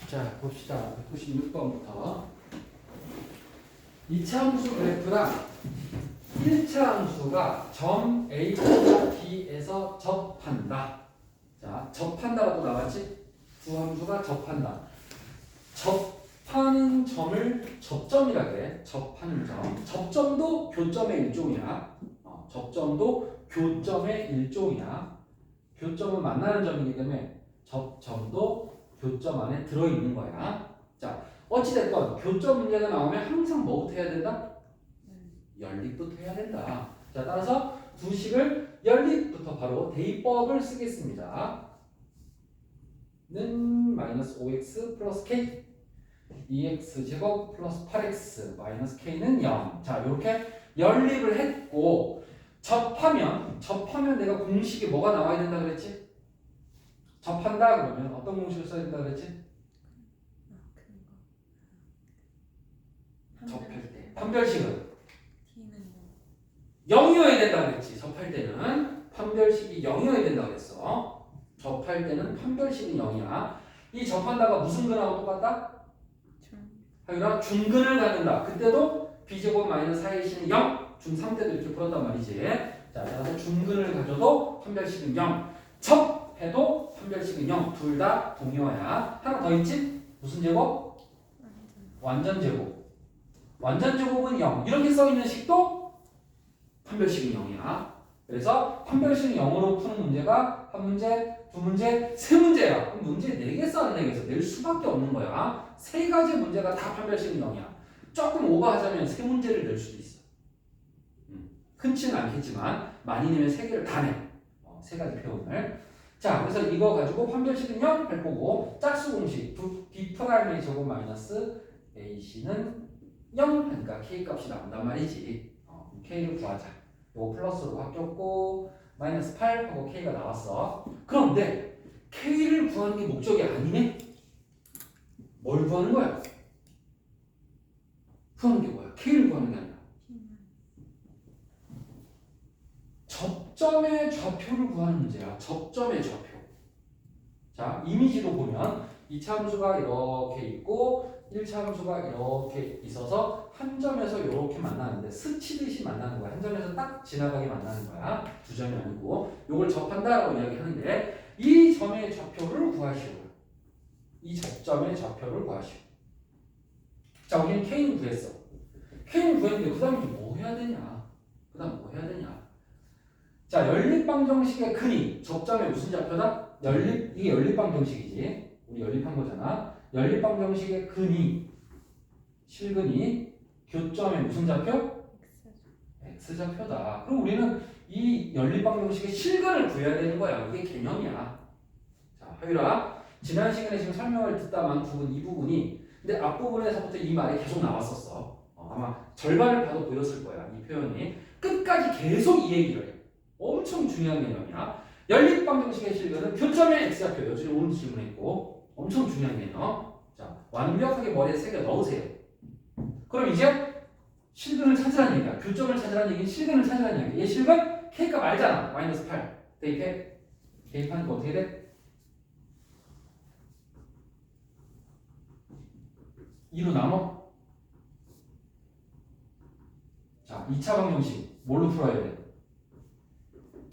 자, 봅시다. 196번부터 2차 함수 그래프랑 1차 함수가 점 A보다 B에서 접한다. 자, 접한다라고 나왔지? 두 함수가 접한다. 접하는 점을 접점이라 그래. 접하는 점. 접점도 교점의 일종이야. 접점도 교점의 일종이야. 교점은 만나는 점이기 때문에 접점도 교점 안에 들어있는 거야. 자, 어찌됐건 교점 문제가 나오면 항상 뭐부터 해야 된다? 연립부터 해야 된다. 자, 따라서 두 식을 연립부터 바로 대입법을 쓰겠습니다. 는 마이너스 5x 플러스 k 2x 제곱 플러스 8x 마이너스 k는 0. 자, 이렇게 연립을 했고 접하면 내가 공식이 뭐가 나와야 된다 그랬지? 접한다 그러면 어떤 공식을 써야 된다 그랬지? 접할 때 판별식은 0이어야 된다 그랬지. 접할 때는 판별식이 0이어야 된다 그랬어. 접할 때는 판별식은 0이야. 이 접한다가 무슨 근하고 똑같다? 하유라 중근을 갖는다. 그때도 b제곱 마이너스 4ac는 0. 중3 때도 이렇게 풀었단 말이지. 자, 따라서 중근을 가져도 판별식은 0. 접해도 판별식은 0. 둘 다 동의어야. 하나 더 있지? 무슨 제곱? 완전 제곱. 완전 제곱은 0. 이렇게 써있는 식도 판별식은 0이야. 그래서 판별식은 0으로 푸는 문제가 한 문제, 두 문제, 세 문제야. 그럼 문제 4개 써내서 낼 수밖에 없는 거야. 세 가지 문제가 다 판별식은 0이야. 조금 오버하자면 세 문제를 낼 수도 있어. 흔치는 않겠지만 많이 내면 세 개를 다 내. 세 가지 표현을. 자, 그래서 이거 가지고 판별식은 0 할 거고 짝수 공식 B'의 제곱 마이너스 AC는 0 하니까 K 값이 나온단 말이지. K를 구하자. 이거 플러스로 바뀌었고 마이너스 8 하고 K가 나왔어. 그런데 K를 구하는 게 목적이 아니네? 뭘 구하는 거야? 구하는 게 뭐야? K를 구하는 게 아니라 접점의 좌표를 구하는 문제야. 접점의 좌표. 자, 이미지로 보면 2차 함수가 이렇게 있고 1차 함수가 이렇게 있어서 한 점에서 이렇게 만나는데 스치듯이 만나는 거야. 한 점에서 딱 지나가게 만나는 거야. 두 점이 아니고 이걸 접한다라고 이야기하는데 이 점의 좌표를 구하시오. 이 접점의 좌표를 구하시오. 자, 우리는 K는 구했어. K는 구했는데 그 다음에 뭐 해야 되냐? 그 다음 뭐 해야 되냐? 자, 연립방정식의 근이 접점의 무슨 좌표다? 이게 연립방정식이지. 우리 연립한 거잖아. 연립방정식의 근이 실근이 교점의 무슨 좌표? X좌표다. 그럼 우리는 이 연립방정식의 실근을 구해야 되는 거야. 그게 개념이야. 자, 하유라. 지난 시간에 지금 설명을 듣다만 부분 이 부분이 근데 앞부분에서부터 이 말이 계속 나왔었어. 아마 절반을 봐도 보였을 거야. 이 표현이. 끝까지 계속 이 얘기를 해. 엄청 중요한 개념이야. 연립방정식의 실근은 교점의 X좌표. 요즘에 오늘 질문했고 엄청 중요한 개념. 자, 완벽하게 머리에 새겨 넣으세요. 그럼 이제 실근을 찾으라는 얘기야. 교점을 찾으라는 얘기는 실근을 찾으라는 얘기야. 얘 실근 K값 알잖아. 마이너스 8. 대입해. 대입하는 거 어떻게 돼? 2로 나눠. 자, 2차 방정식 뭘로 풀어야 돼?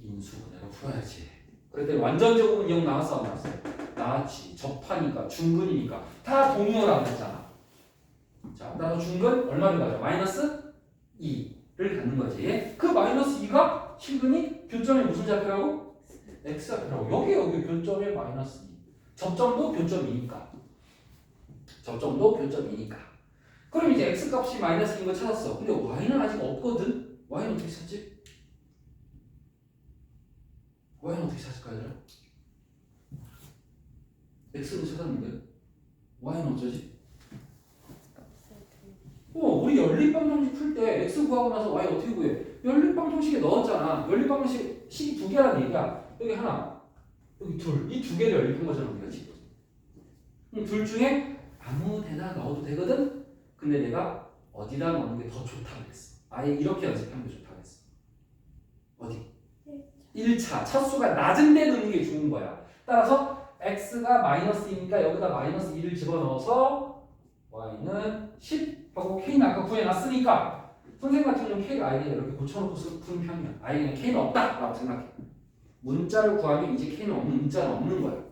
인수분해로 풀어야지. 그랬더니 완전 제곱은 0 나왔어 안 나왔어? 나왔지. 접하니까 중근이니까 다 동의어라고 했잖아. 자, 따라서 중근 얼마를 가져? 마이너스 2를 갖는 거지. 그 마이너스 2가 실근이 교점의 무슨 좌표라고? X좌표라고. 여기 교점의 마이너스 2. 접점도 교점이니까. 접점도 교점이니까. 그럼 이제 X값이 마이너스 2인 거 찾았어. 근데 Y는 아직 없거든? Y는 어떻게 찾지? Y는 어떻게 찾을까 얘들아? X는 찾았는데 Y는 어쩌지? 우리 연립방정식 풀 때 X 구하고 나서 Y 어떻게 구해? 연립방정식에 넣었잖아. 연립방정식 식이 두 개라는 얘기야. 여기 하나, 여기 둘. 이 두 개를 연립한 거잖아 우리가 지금. 둘 중에 아무 데나 넣어도 되거든? 근데 내가 어디다 넣는 게 더 좋다 그랬어. 아예 이렇게 연습하는 게 좋다 그랬어. 어디? 1차. 차수가 낮은 데 넣는 게 좋은 거야. 따라서 x가 마이너스 2니까 여기다 마이너스 2를 집어넣어서 y는 10 하고 k는 아까 구해놨으니까 선생님 같은 경우는 k를 아이에게 이렇게 고쳐놓고 푸는 편이야. 아이에게는 k는 없다 라고 생각해. 문자를 구하면 이제 k는 없는 문자는 없는 거야.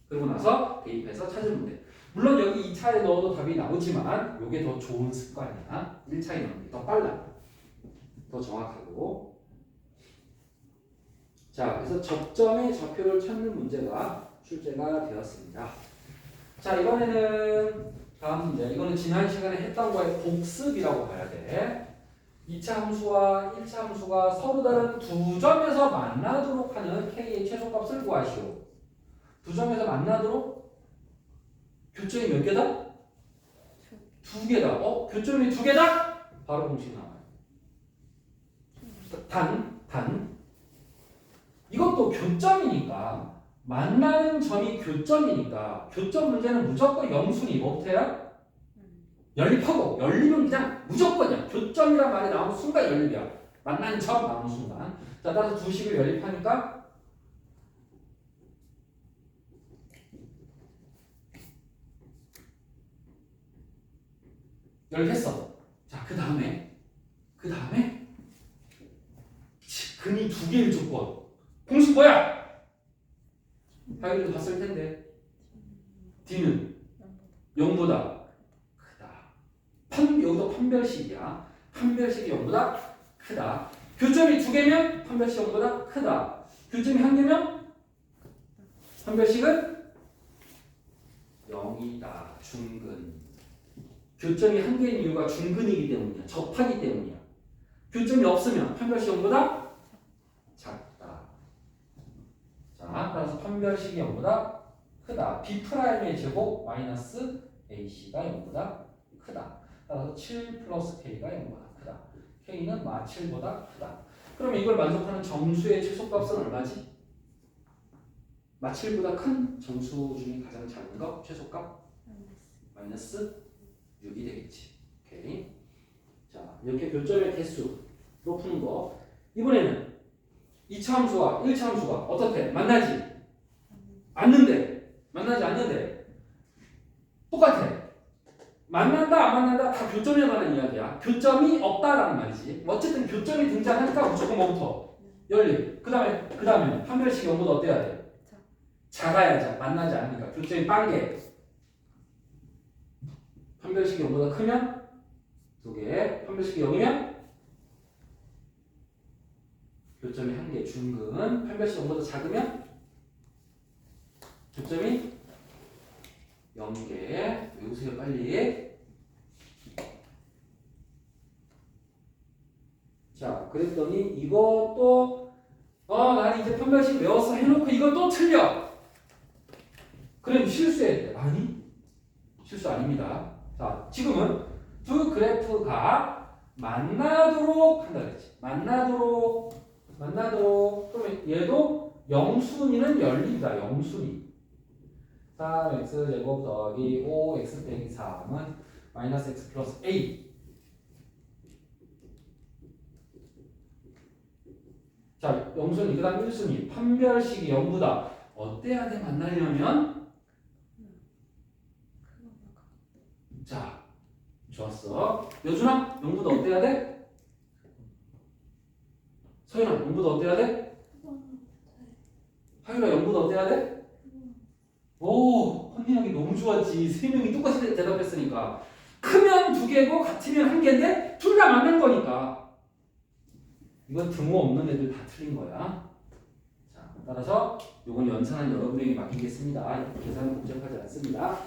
그러고 나서 대입해서 찾으면 돼. 물론 여기 2차에 넣어도 답이 나오지만 이게 더 좋은 습관이야. 1차에 넣는 게 더 빨라. 더 정확하고. 자, 그래서 접점의 좌표를 찾는 문제가 출제가 되었습니다. 자, 이번에는 다음 문제. 이거는 지난 시간에 했던 거의 복습이라고 봐야 돼. 2차 함수와 1차 함수가 서로 다른 두 점에서 만나도록 하는 k의 최소값을 구하시오. 두 점에서 만나도록 교점이 몇 개다? 두 개다. 교점이 두 개다? 바로 공식 나와요. 단. 이것도 교점이니까 만나는 점이 교점이니까 교점 문제는 무조건 영순이 뭐부터야? 연립하고 열리면 그냥 무조건이야. 교점이란 말이 나오는 순간 연립이야. 만나는 점 나오는 순간. 자, 따라서 두 식을 연립하니까 연립했어. 자, 그 다음에 근이 두 개일 조건. 공식 뭐야? 하이를 봤을 텐데 D는 0보다 크다. 여기도 판별식이야. 판별식이 0보다 크다. 교점이 두 개면 판별식 0보다 크다. 교점이 한 개면 판별식은 0이다. 중근. 교점이 한 개인 이유가 중근이기 때문이야. 접하기 때문이야. 교점이 없으면 판별식 0보다 작다. 자, 따라서 판별식이 0보다 크다. B'의 제곱 마이너스 AC가 0보다 크다. 따라서 7 플러스 K가 0보다 크다. K는 마 7보다 크다. 그러면 이걸 만족하는 정수의 최소값은 얼마지? 마 7보다 큰 정수 중에 가장 작은 거 최소값? 마이너스 6이 되겠지. 오케이. 자, 이렇게 교점의 개수로 푸는 거. 이번에는 2차 함수와 1차 함수가 어떻대? 만나지 않는데 똑같아. 만난다 안 만난다 다 교점에 관한 이야기야. 교점이 없다라는 말이지. 어쨌든 교점이 등장하니까 무조건 뭐부터? 연립. 그 다음에 판별식이 0보다 어때야 돼? 작아야지. 만나지 않으니까. 교점이 빵개. 판별식이 0보다 크면 2개. 판별식이 0이면 교점이 1개. 중근. 판별식 0보다 작으면 교점이 0개. 외우세요 빨리. 자, 그랬더니 이것도 난 이제 판별식 외웠어 해놓고 이거 또 틀려. 그럼 실수해야 돼. 아니, 실수 아닙니다. 자, 지금은 두 그래프가 만나도록 한다 그랬지. 만나도록. 그러면 얘도 영순위는 열립니다. 영순위. 3x 제곱 더하기 5x 빼기 3은 마이너스 x 플러스 a. 자, 영순위 그 다음 1순위. 판별식이 0보다 어때야 돼? 만나려면? 자, 좋았어. 여준아, 0보다 어때야 돼? 서윤아, 0보다 어때야 돼? 하율아, 0보다 어때야 돼? 오, 헌민하기 너무 좋았지. 세 명이 똑같이 대답했으니까. 크면 2개고 같으면 1개인데 둘 다 맞는 거니까. 이건 등호 없는 애들 다 틀린 거야. 자, 따라서 이건 연산은 여러분에게 맡기겠습니다. 계산은 복잡하지 않습니다.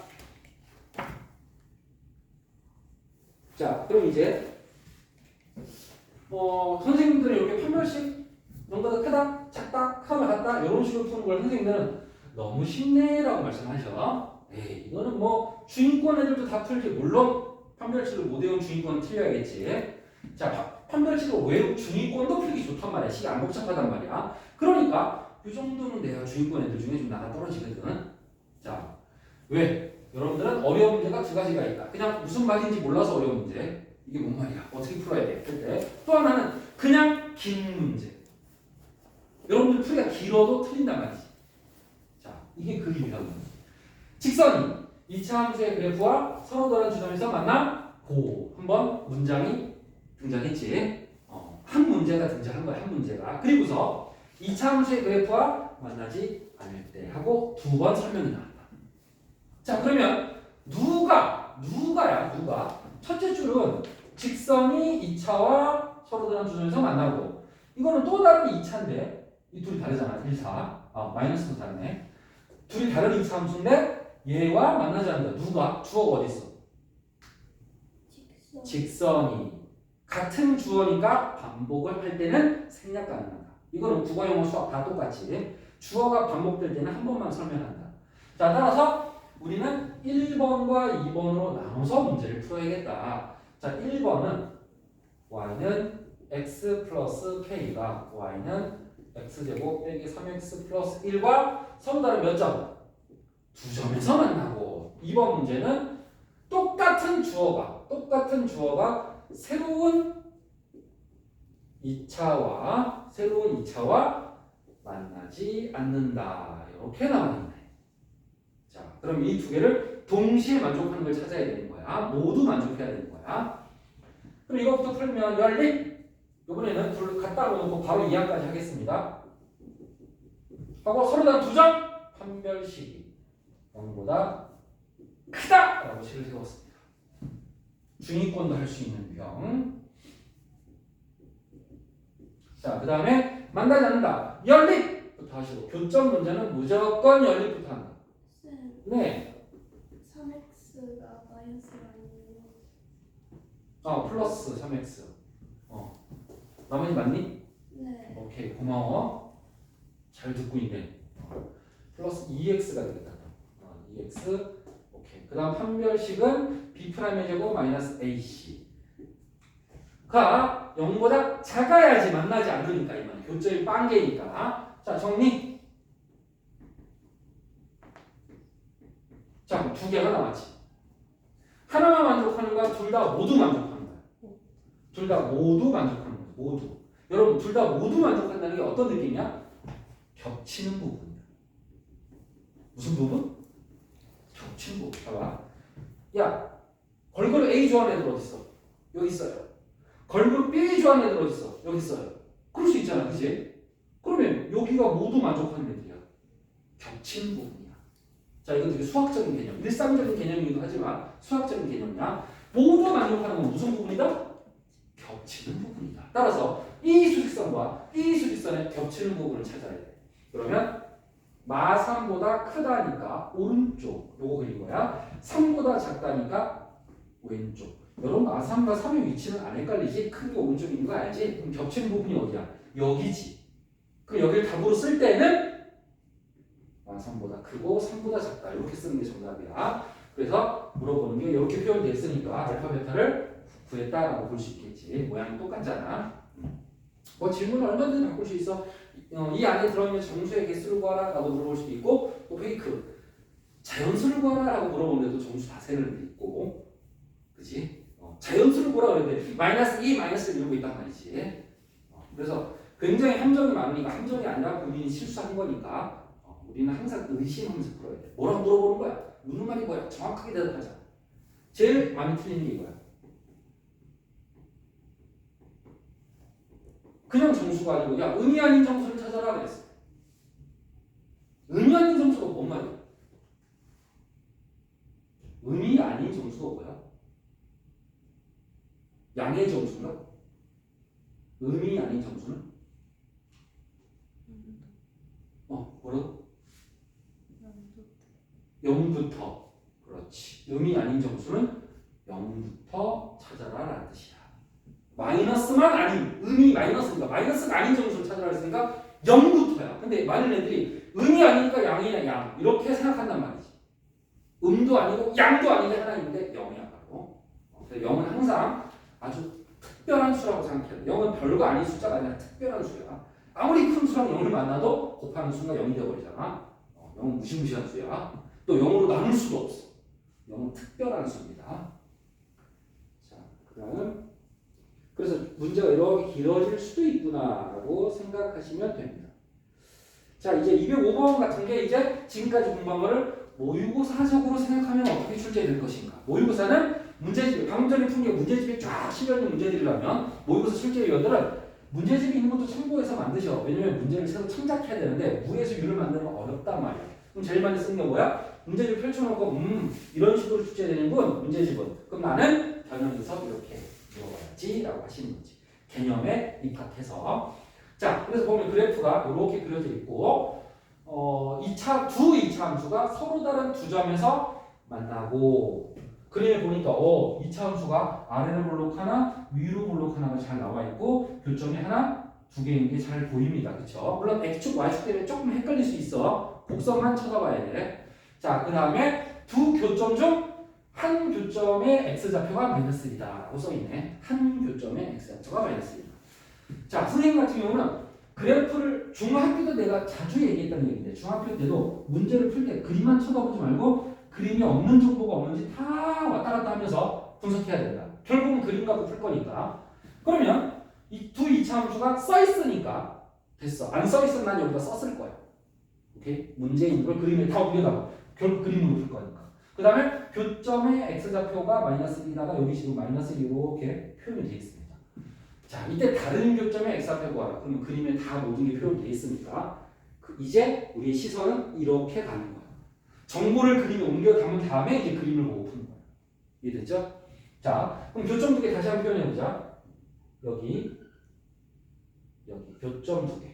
자, 그럼 이제 선생님들은 이렇게 판별식 0보다 크다, 작다, 크다, 같다 이런 식으로 푸는 걸 선생님들은 너무 쉽네라고 말씀하셔. 에이, 이거는 뭐 주인권 애들도 다 풀지. 물론 판별식을 못 외운 주인권은 틀려야겠지. 자, 판별식을 외운 주인권도 풀기 좋단 말이야. 식이 안 복잡하단 말이야. 그러니까 이 정도는 내가 주인권 애들 중에 좀 나가 떨어지거든. 자, 왜? 여러분들은 어려운 문제가 두 가지가 있다. 그냥 무슨 말인지 몰라서 어려운 문제. 이게 뭔 말이야? 어떻게 풀어야 돼? 때. 또 하나는 그냥 긴 문제. 여러분들 풀이가 길어도 틀린단 말이지. 자, 이게 그 의미라고. 직선이 2차 함수의 그래프와 서로 다른 지점에서 만나고 한번 문장이 등장했지. 한 문제가 등장한 거야. 한 문제가. 그리고서 2차 함수의 그래프와 만나지 않을 때 하고 두 번 설명이 나온다. 자 그러면 누가 첫째 줄은 직선이 2차와 서로 다른 지점에서 만나고 이거는 또 다른 2차인데 이 둘이 다르잖아. 1, 4. 마이너스도 다르네. 둘이 다른 2차 함수인데 얘와 만나지 않는다. 누가? 주어가 어디 있어? 직선이 같은 주어니까 반복을 할 때는 생략 가능하다. 이거는 국어, 영어, 수학 다 똑같이 주어가 반복될 때는 한 번만 설명한다. 자 따라서 우리는 1번과 2번으로 나눠서 문제를 풀어야겠다. 자 1번은 y는 x 플러스 k가 y는 x제곱 빼기 3x 플러스 1과 서로 다른 몇 점? 두 점에서 만나고 2번 문제는 똑같은 주어가 새로운 2차와 만나지 않는다. 이렇게 나와있네. 자, 그럼 이 두 개를 동시에 만족하는 걸 찾아야 되는 거야. 모두 만족해야 되는 거야. 그럼 이것부터 풀면 연립. 이번에는 둘 갖다 놓고 바로 이하까지 하겠습니다. 하고 서로 다른 두 점 판별식이 0보다 크다! 라고 식을 세웠습니다. 중위권도 할 수 있는 경. 자, 그 다음에 만나지 않는다. 연립부터 하시고 교점 문제는 무조건 연립부터 한다. 네. 3x가 마이너스가 아니에요. 플러스 3x. 나머지 맞니? 네. 오케이, 고마워. 잘 듣고 있네. 플러스 2x가 되겠다. 2x. 오케이. 그 다음 판별식은 b'의 제곱 마이너스 ac. 가 0보다 작아야지 만나지 않으니까 이만 교점이 빵개니까. 자 정리. 자 두 개가 나왔지. 하나만 만족하는 거야. 둘 다 모두 만족하는 거야. 둘 다 모두 만족하는 거야. 모두. 여러분 둘 다 모두 만족한다는 게 어떤 느낌이야? 겹치는 부분이야. 무슨 부분? 겹치는 부분. 봐봐. 야 걸그룹 A 좋아하는 애들 어디 있어? 여기 있어요. 걸그룹 B 좋아하는 애들 어디 있어? 여기 있어요. 그럴 수 있잖아, 그치? 그러면 여기가 모두 만족하는 애들이야. 겹치는 부분이야. 자, 이건 되게 수학적인 개념, 일상적인 개념이기도 하지만 수학적인 개념이야. 모두 만족하는 건 무슨 부분이다? 겹치는 부분이다. 따라서 이 수직선과 이 수직선의 겹치는 부분을 찾아야 돼. 그러면 마3보다 크다니까 오른쪽 요거 그린 거야. 3보다 작다니까 왼쪽. 여러분 마3과 3의 위치는 안 헷갈리지? 큰 게 오른쪽인 거 알지? 그럼 겹치는 부분이 어디야? 여기지. 그럼 여기를 답으로 쓸 때는 마3보다 크고 3보다 작다. 이렇게 쓰는 게 정답이야. 그래서 물어보는 게 이렇게 표현됐으니까 알파 베타를 구했다라고 볼 수 있겠지. 모양이 똑같잖아. 뭐 질문을 얼마든지 바꿀 수 있어. 이 안에 들어있는 정수의 개수를 구하라 라고 물어볼 수도 있고 또 페이크 자연수를 구하라 라고 물어보는데도 정수 다 세는 데 있고 그치? 자연수를 구하라 그랬는데 마이너스 2, 마이너스 1 이러고 있단 말이지. 그래서 굉장히 함정이 많으니까 함정이 아니라 본인이 실수한 거니까 우리는 항상 의심하면서 풀어야 돼. 뭐라고 물어보는 거야? 묻는 말이 뭐야? 정확하게 대답하자. 제일 많이 틀리는 게 이거야. 그냥 정수가 아니고 야 의미 아닌 정수를 찾아라 그랬어. 의미 아닌 정수가 뭔 말이야? 의미 아닌 정수가 뭐야? 양의 정수인가? 의미 아닌 정수는? 뭐라고? 0부터. 그렇지. 의미 아닌 정수는 0부터 찾아라 라는 뜻이야. 마이너스만 아닌 의미 마이너스니까 마이너스가 아닌 정수를 찾아라 했으니까 0부터야. 근데 많은 애들이 의미 아니니까 양이냐 양 이렇게 생각한단 말이지. 음도 아니고 양도 아닌데 하나인데 0이야 바로. 그래서 0은 항상 아주 특별한 수라고 생각해야 돼. 0은 별거 아닌 숫자가 아니라 특별한 수야. 아무리 큰 수랑 0을 만나도 곱하는 순간 0이 되어버리잖아. 0은 무시무시한 수야. 또 0으로 나눌 수도 없어. 0은 특별한 수입니다. 자, 그 다음 그래서 문제가 이렇게 길어질 수도 있구나라고 생각하시면 됩니다. 자, 이제 205번 같은 게 이제 지금까지 공부한 거를 모의고사적으로 생각하면 어떻게 출제될 것인가. 모의고사는 문제집, 방금 전에 푼 게 문제집에 쫙 실려있는 문제들이라면 모의고사 출제위원들은 문제집이 있는 것도 참고해서 만드셔. 왜냐면 문제를 새로 창작해야 되는데 무에서 유를 만드는 건 어렵단 말이야. 그럼 제일 많이 쓰는 게 뭐야? 문제집 펼쳐놓고 이런 식으로 출제되는군 문제집은. 그럼 나는 변형해서 이렇게 이어가야지 라고 하시는 거지. 개념에 입학해서. 자, 그래서 보면 그래프가 이렇게 그려져 있고 두 2차 함수가 서로 다른 두 점에서 만나고 그림에 보니까 2차 함수가 아래로 볼록 하나 위로 볼록 하나가 잘 나와 있고 교점이 하나 두 개인 게 잘 보입니다. 그쵸? 물론 X축 Y축 때문에 조금 헷갈릴 수 있어. 곡선만 쳐다봐야 돼. 자, 그 다음에 두 교점 중 한 교점의 X좌표가 마이너스 1이다 라고 써있네. 한 교점의 X좌표가 마이너스 1이다. 자, 선생님 같은 경우는 그래프를 중학교 때 내가 자주 얘기했다는 얘기인데 중학교 때도 문제를 풀 때 그림만 쳐다보지 말고 그림이 없는 정보가 없는지 다 왔다 갔다 하면서 분석해야 된다. 결국은 그림 갖고 풀 거니까. 그러면 이 두 2차 함수가 써 있으니까 됐어. 안 써 있으면 난 여기다 썼을 거야. 오케이? 문제 있는 걸 그림에 다 옮겨다가 결국 그림으로 풀 거니까. 그 다음에 교점의 X좌표가 마이너스 1이다가 여기 지금 마이너스 1 이렇게 표현이 되어 있습니다. 자, 이때 다른 교점의 X좌표 구하라. 그러면 그림에 다 모든 게 표현되어 있으니까 이제 우리의 시선은 이렇게 가는 거야. 정보를 그림에 옮겨 담은 다음에 이제 그림을 보고 푸는 거야. 이해됐죠? 자, 그럼 교점 두 개 다시 한번 표현해보자. 여기 교점 두 개.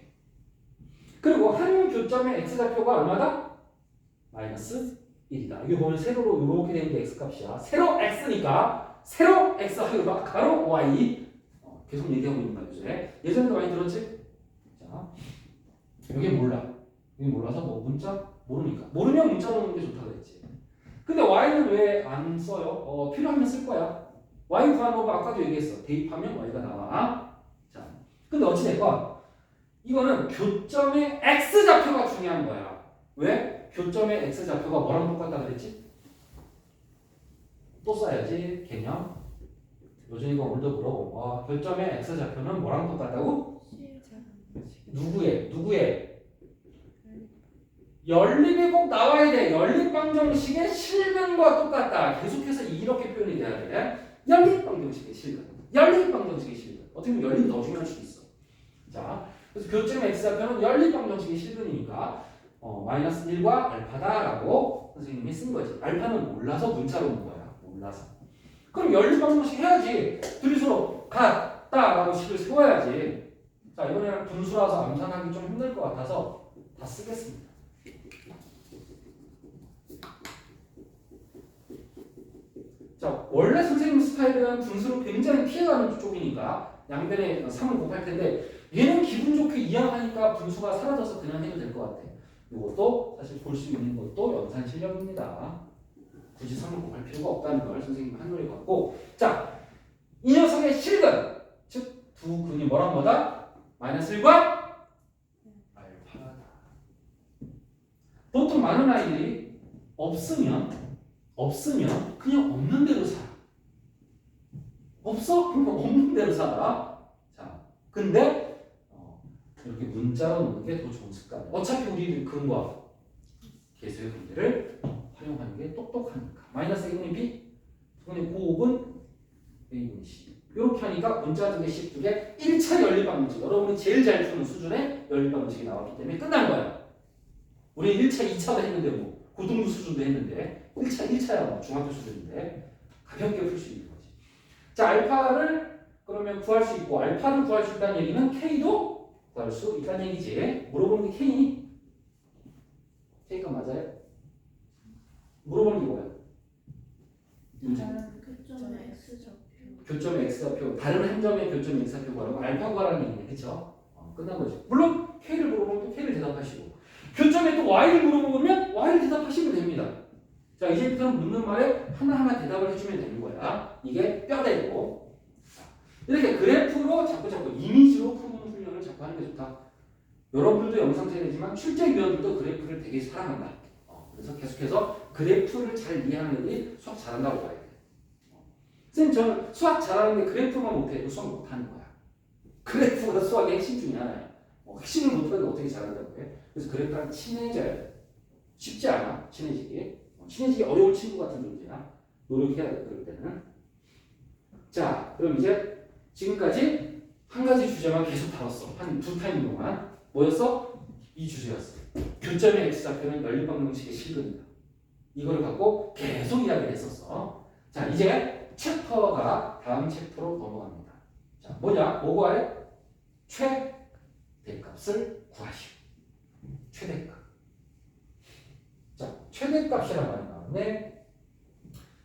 그리고 한 교점의 X좌표가 얼마다? 마이너스 1이다. 여기 보면 세로로 이렇게 되는 게 X값이야. 세로 X니까 세로 X 하기로 가로 Y 계속 얘기하고 있는 거야. 요새. 예전에도 많이 들었지? 자, 여기 몰라. 여기 몰라서 뭐 문자? 모르니까. 모르면 문자 넣는 게 좋다고 그랬지. 근데 Y는 왜 안 써요? 필요하면 쓸 거야. Y 구하는 법 아까도 얘기했어. 대입하면 Y가 나와. 자, 근데 어찌됐건 이거는 교점의 X좌표가 중요한 거야. 왜? 교점의 X좌표가 뭐랑 똑같다 그랬지? 또 써야지. 개념. 요즘이가 오늘도 물어보고 교점의 X좌표는 뭐랑 똑같다고? 누구의? 연립이 꼭 나와야 돼. 연립방정식의 실근과 똑같다. 계속해서 이렇게 표현이 돼야 돼. 연립방정식의 실근. 연립방정식의 실근. 어떻게 보면 연립이 더 중요할 수도 있어. 자, 그래서 교점의 X좌표는 연립방정식의 실근이니까 마이너스 1과 알파다라고 선생님이 쓴 거지. 알파는 몰라서 문자로 온 거야. 몰라서. 그럼 연립방정식 해야지. 둘이 서로 같다라고 식을 세워야지. 자, 이번에는 분수라서 암산하기 좀 힘들 것 같아서 다 쓰겠습니다. 자, 원래 선생님 스타일은 분수를 굉장히 피해가는 쪽이니까 양변에 3을 곱할 텐데 얘는 기분 좋게 이항하니까 분수가 사라져서 그냥 해도 될 것 같아. 이것도 사실 볼 수 있는 것도 연산 실력입니다. 굳이 3을 곱할 필요가 없다는 걸 선생님이 한노래 갖고. 자, 이 녀석의 실근, 즉 두 근이 뭐랑 뭐다? 마이너스 1과 알파다. 보통 많은 아이들이 없으면 그냥 없는 대로 살아. 없어? 그럼 없는 대로 살아. 자, 근데 이렇게 문자로 놓는 게 더 좋은 습관이야. 어차피 우리 근과 계수의 관계를 활용하는 게 똑똑하니까. 마이너스 1분의 B, 2분의 9은 A분의 C. 이렇게 하니까 문자 두 개, 식 두 개, 1차 연립방정식. 여러분이 제일 잘 푸는 수준의 연립방정식이 나왔기 때문에 끝난 거야. 우리 1차, 2차도 했는데 뭐 고등부 수준도 했는데 1차야 뭐 중학교 수준인데 가볍게 풀 수 있는 거지. 자, 알파를 그러면 구할 수 있고 알파를 구할 수 있다는 얘기는 K도 구할 수 있다는 얘기지. 물어보는 게 K니? K가 맞아요? 물어보는 게 뭐야? 교점의 X좌표. 교점의 X좌표, 다른 한 점의 교점의 X좌표 구하라고 알파 구하라는 얘기네. 그쵸? 끝난 거지. 물론 K를 물어보면 또 K를 대답하시고 교점에 또 Y를 물어보면 Y를 대답하시면 됩니다. 자, 이제부터는 묻는 말에 하나하나 대답을 해주면 되는 거야. 이게 뼈대고. 이렇게 그래프로 자꾸 이미지로 푸는 훈련을 자꾸 하는 게 좋다. 여러분들도 영상 세대지만 출제위원들도 그래프를 되게 사랑한다. 그래서 계속해서 그래프를 잘 이해하는 애들이 수학 잘한다고 봐야 돼. 선생님, 저는 수학 잘하는데 그래프만 못해도 수학 못하는 거야. 그래프가 수학의 핵심 중에 하나야. 핵심을 못 빼도 어떻게 잘한다고 해. 그래서 그래프랑 친해져야 돼. 쉽지 않아. 친해지기. 친해지기 어려운 친구 같은 존재야. 노력해야 돼. 그럴 때는. 자, 그럼 이제 지금까지 한 가지 주제만 계속 다뤘어. 한 두 타임 동안. 뭐였어? 이 주제였어. 교점의 x좌표는 연립방정식의 실근이다. 이걸 갖고 계속 이야기를 했었어. 자, 이제 챕터가 다음 챕터로 넘어갑니다. 자, 뭐냐? 뭐 구하래? 최대값을 구하시오. 최대값. 자, 최대값이란 말이 나오네.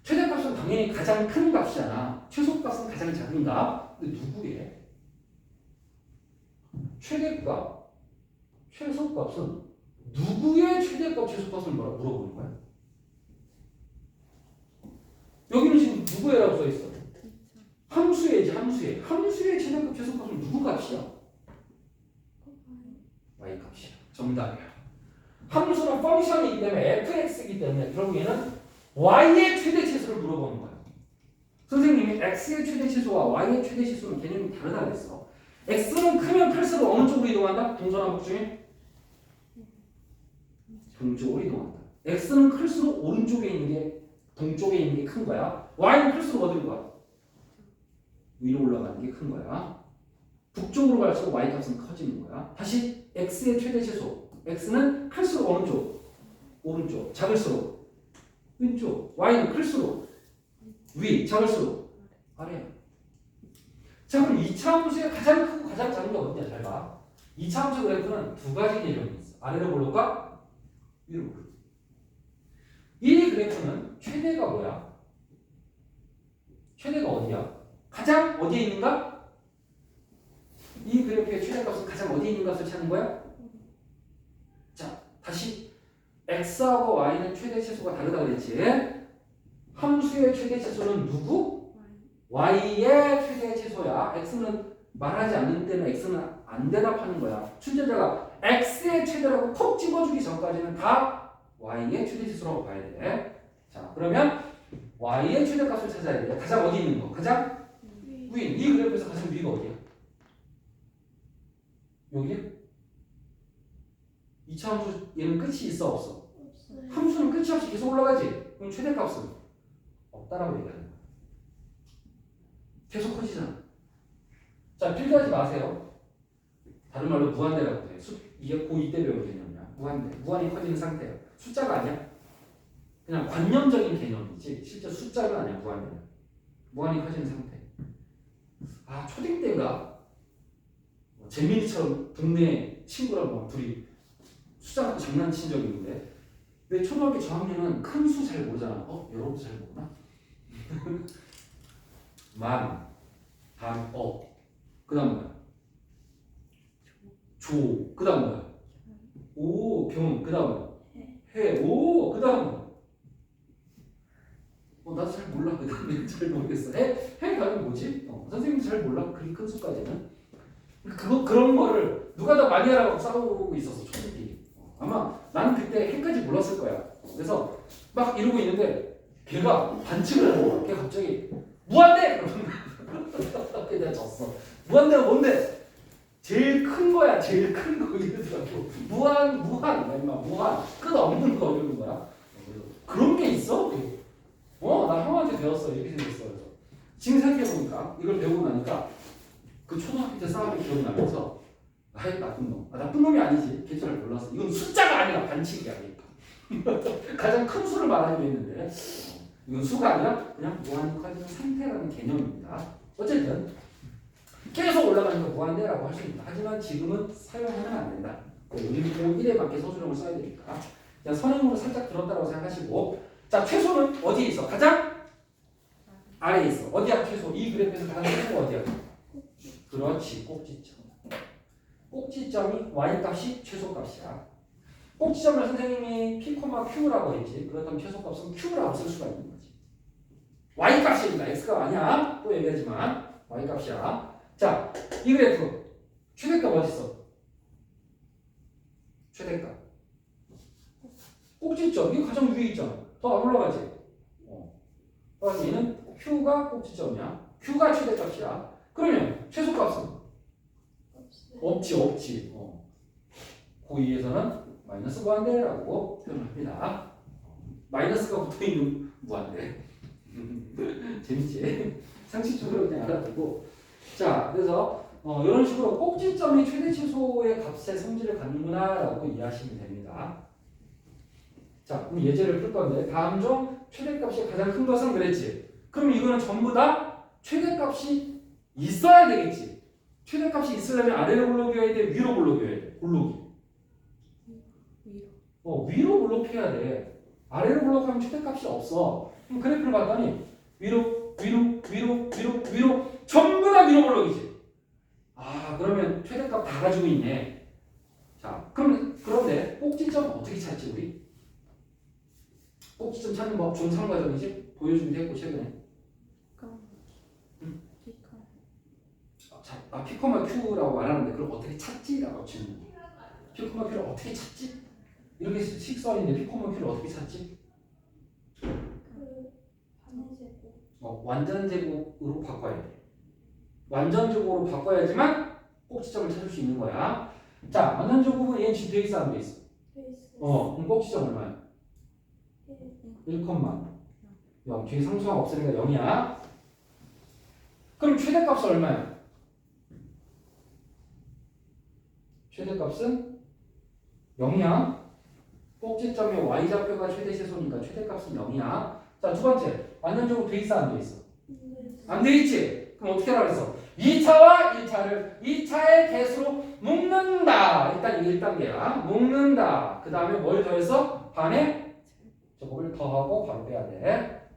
최대값은 당연히 가장 큰 값이잖아. 최소값은 가장 작은 값. 근데 누구의? 최대값, 최소값은 누구의 최대값, 최소값을 물어보는 거야? 여기는 지금 누구의라고 써있어? 함수의지, 함수의. 함수의 최대값, 최소값은 누구 값이야? y 값이야. 정답이야. 함수는 펑션이기 때문에 fx이기 때문에 결국에는 y의 최대 치수를 물어보는 거야. 선생님이 x의 최대 치수와 y의 최대 치수는 개념이 다르다 그랬어. x는 크면 클수록 어느 쪽으로 이동한다? 동서남북 중에? 동쪽으로 이동한다. x는 클수록 오른쪽에 있는 게 동쪽에 있는 게 큰 거야. y는 클수록 어디로 가? 위로 올라가는 게 큰 거야. 북쪽으로 갈수록 y 값은 커지는 거야. 다시 x의 최대 치수. x는 클수록 어느 쪽? 오른쪽. 작을수록 왼쪽. y는 클수록 위. 작을수록 아래. 자, 그럼 2차 함수의 가장 크고 가장 작은 게 어디냐? 잘 봐. 2차 함수 그래프는 두 가지 개념이 있어. 아래로 볼까? 위로 볼까? 이 그래프는 최대가 뭐야? 최대가 어디야? 가장 어디에 있는가? 이 그래프의 최대값은 가장 어디에 있는 값을 찾는 거야? 자, 다시 x하고 y는 최대 치수가 다르다 그랬지? 함수의 최대 치수는 누구? y의 최대 치수야. x는 말하지 않는 때는 x는 안 대답하는 거야. 출제자가 x의 최대라고 콕 집어주기 전까지는 다 y의 최대 치수라고 봐야 돼. 자, 그러면 y의 최대값을 찾아야 돼. 가장 어디 있는 거? 가장 위. 이 그래프에서 가장 위가 어디야? 여기야? 2차 함수 얘는 끝이 있어 없어? 없어요. 함수는 끝이 없이 계속 올라가지. 그럼 최대값은 없다라고 얘기하는 거야. 계속 커지잖아. 자, 필기하지 마세요. 다른 말로 무한대라고 해. 이게 고2 때 배운 개념이야. 무한대. 무한히 커지는 상태야. 숫자가 아니야. 그냥 관념적인 개념이지 실제 숫자가 아니야. 무한대는. 무한히 커지는 상태. 아, 초딩 때인가? 재민이처럼 동네 친구랑 막 둘이 숫자 갖고 장난친 적이 있는데 왜 초등학교 저학년은 큰 수 잘 모르잖아. 여러분도 잘 모르나? 만, 반, 그 다음 뭐야? 조, 그 다음 뭐야? 오, 병, 그 다음 뭐야? 해, 오, 그 다음 뭐야? 나도 잘 몰라. 그 다음에 잘 모르겠어. 해 가면 뭐지? 선생님도 잘 몰라. 그리 큰 수까지는. 그런 거를 누가 더 많이 하라고 싸우고 있었어, 초등이. 아마 나는 그때 해까지 몰랐을 거야. 그래서 막 이러고 있는데 걔가 반칙을 하는 거야. 걔 갑자기 무한대! 그러면 내가 졌어. 무한대가 뭔데? 제일 큰 거야. 제일 큰 거 이러더라고. 무한. 무한. 끝 없는 거 이러는 거야. 그런 게 있어? 나 형한테 배웠어. 이렇게 생겼어. 그래서 지금 생각해보니까 이걸 배우고 나니까 그 초등학교 때 싸움이 기억이 나면서 나쁜 놈. 나쁜 놈이 아니지. 걔 잘 몰랐어. 이건 숫자가 아니라 반칙이야. 가장 큰 수를 말하기로 했는데 이건 수가 아니라 그냥 무한히 커지는 상태라는 개념입니다. 어쨌든 계속 올라가는 건 무한대라고 할 수 있다. 하지만 지금은 사용하면 안 된다. 우리는 고1에 맞게 서술형을 써야 되니까 그냥 선행으로 살짝 들었다고 생각하시고 자, 최소는 어디에 있어? 가장 아래에 있어. 어디야 최소? 이 그래프에서 가장 최소가 어디야? 그렇지, 꼭지점. 꼭지점이 y값이 최소값이야. 꼭지점을 선생님이 p, q라고 했지. 그렇다면 최소값은 q라고 쓸 수가 있는 거지. y값입니다. x가 아니야. 또 얘기하지만 y값이야. 자, 이 그래프 최대값 어디 있어? 최대값. 꼭지점. 이거 가장 위에 있잖아. 더 안 올라가지? 얘는 q가 꼭지점이야. q가 최대값이야. 그러면 최소값은? 없지. 고2에서는 마이너스 무한대라고 표현합니다. 마이너스가 붙어있는 무한대. 재밌지? 상식적으로 그냥 알아두고. 자, 그래서 이런 식으로 꼭지점이 최대 최소의 값의 성질을 갖는구나라고 이해하시면 됩니다. 자, 그럼 예제를 풀 건데 다음 중 최대값이 가장 큰 것은 그랬지. 그럼 이거는 전부 다 최대값이 있어야 되겠지. 최대값이 있으려면 아래로 블록이어야 돼, 위로 블록이어야 돼. 블록이. 위로 블록해야 돼. 아래로 블록하면 최대값이 없어. 그럼 그래프를 봤더니 위로 전부 다 위로 블록이지. 아, 그러면 최대값 다 가지고 있네. 자, 그런데 꼭지점 어떻게 찾지 우리? 꼭지점 찾는 법 좀 상과정이지? 보여주기도 했고 최근에. 자, P, Q라고 말하는데 그럼 어떻게 찾지? 라고 질문. P, Q를 어떻게 찾지? 이렇게 식 써있는데 P, Q를 어떻게 찾지? 완전 제곱으로 바꿔야 돼. 완전 제곱으로 바꿔야지만 꼭지점을 찾을 수 있는 거야. 자, 완전 제곱은 얘는 지금 돼 있어 안 돼 있어? 그럼 꼭지점 얼마야? 1,0. 뒤에 상수가 없으니까 0이야. 그럼 최대값은 얼마야? 최대값은 0이야. 꼭지점의 y좌표가 최대 최소니까 최대값은 0이야. 자, 두 번째. 완전적으로 돼 있어 안 돼 있어? 안 돼 있지? 그럼 어떻게 하라 그랬어? 2차와 1차를 2차의 개수로 묶는다. 일단 이게 1단계야. 묶는다. 그 다음에 뭘 더해서? 반에 저걸 더하고 바로 빼야 돼.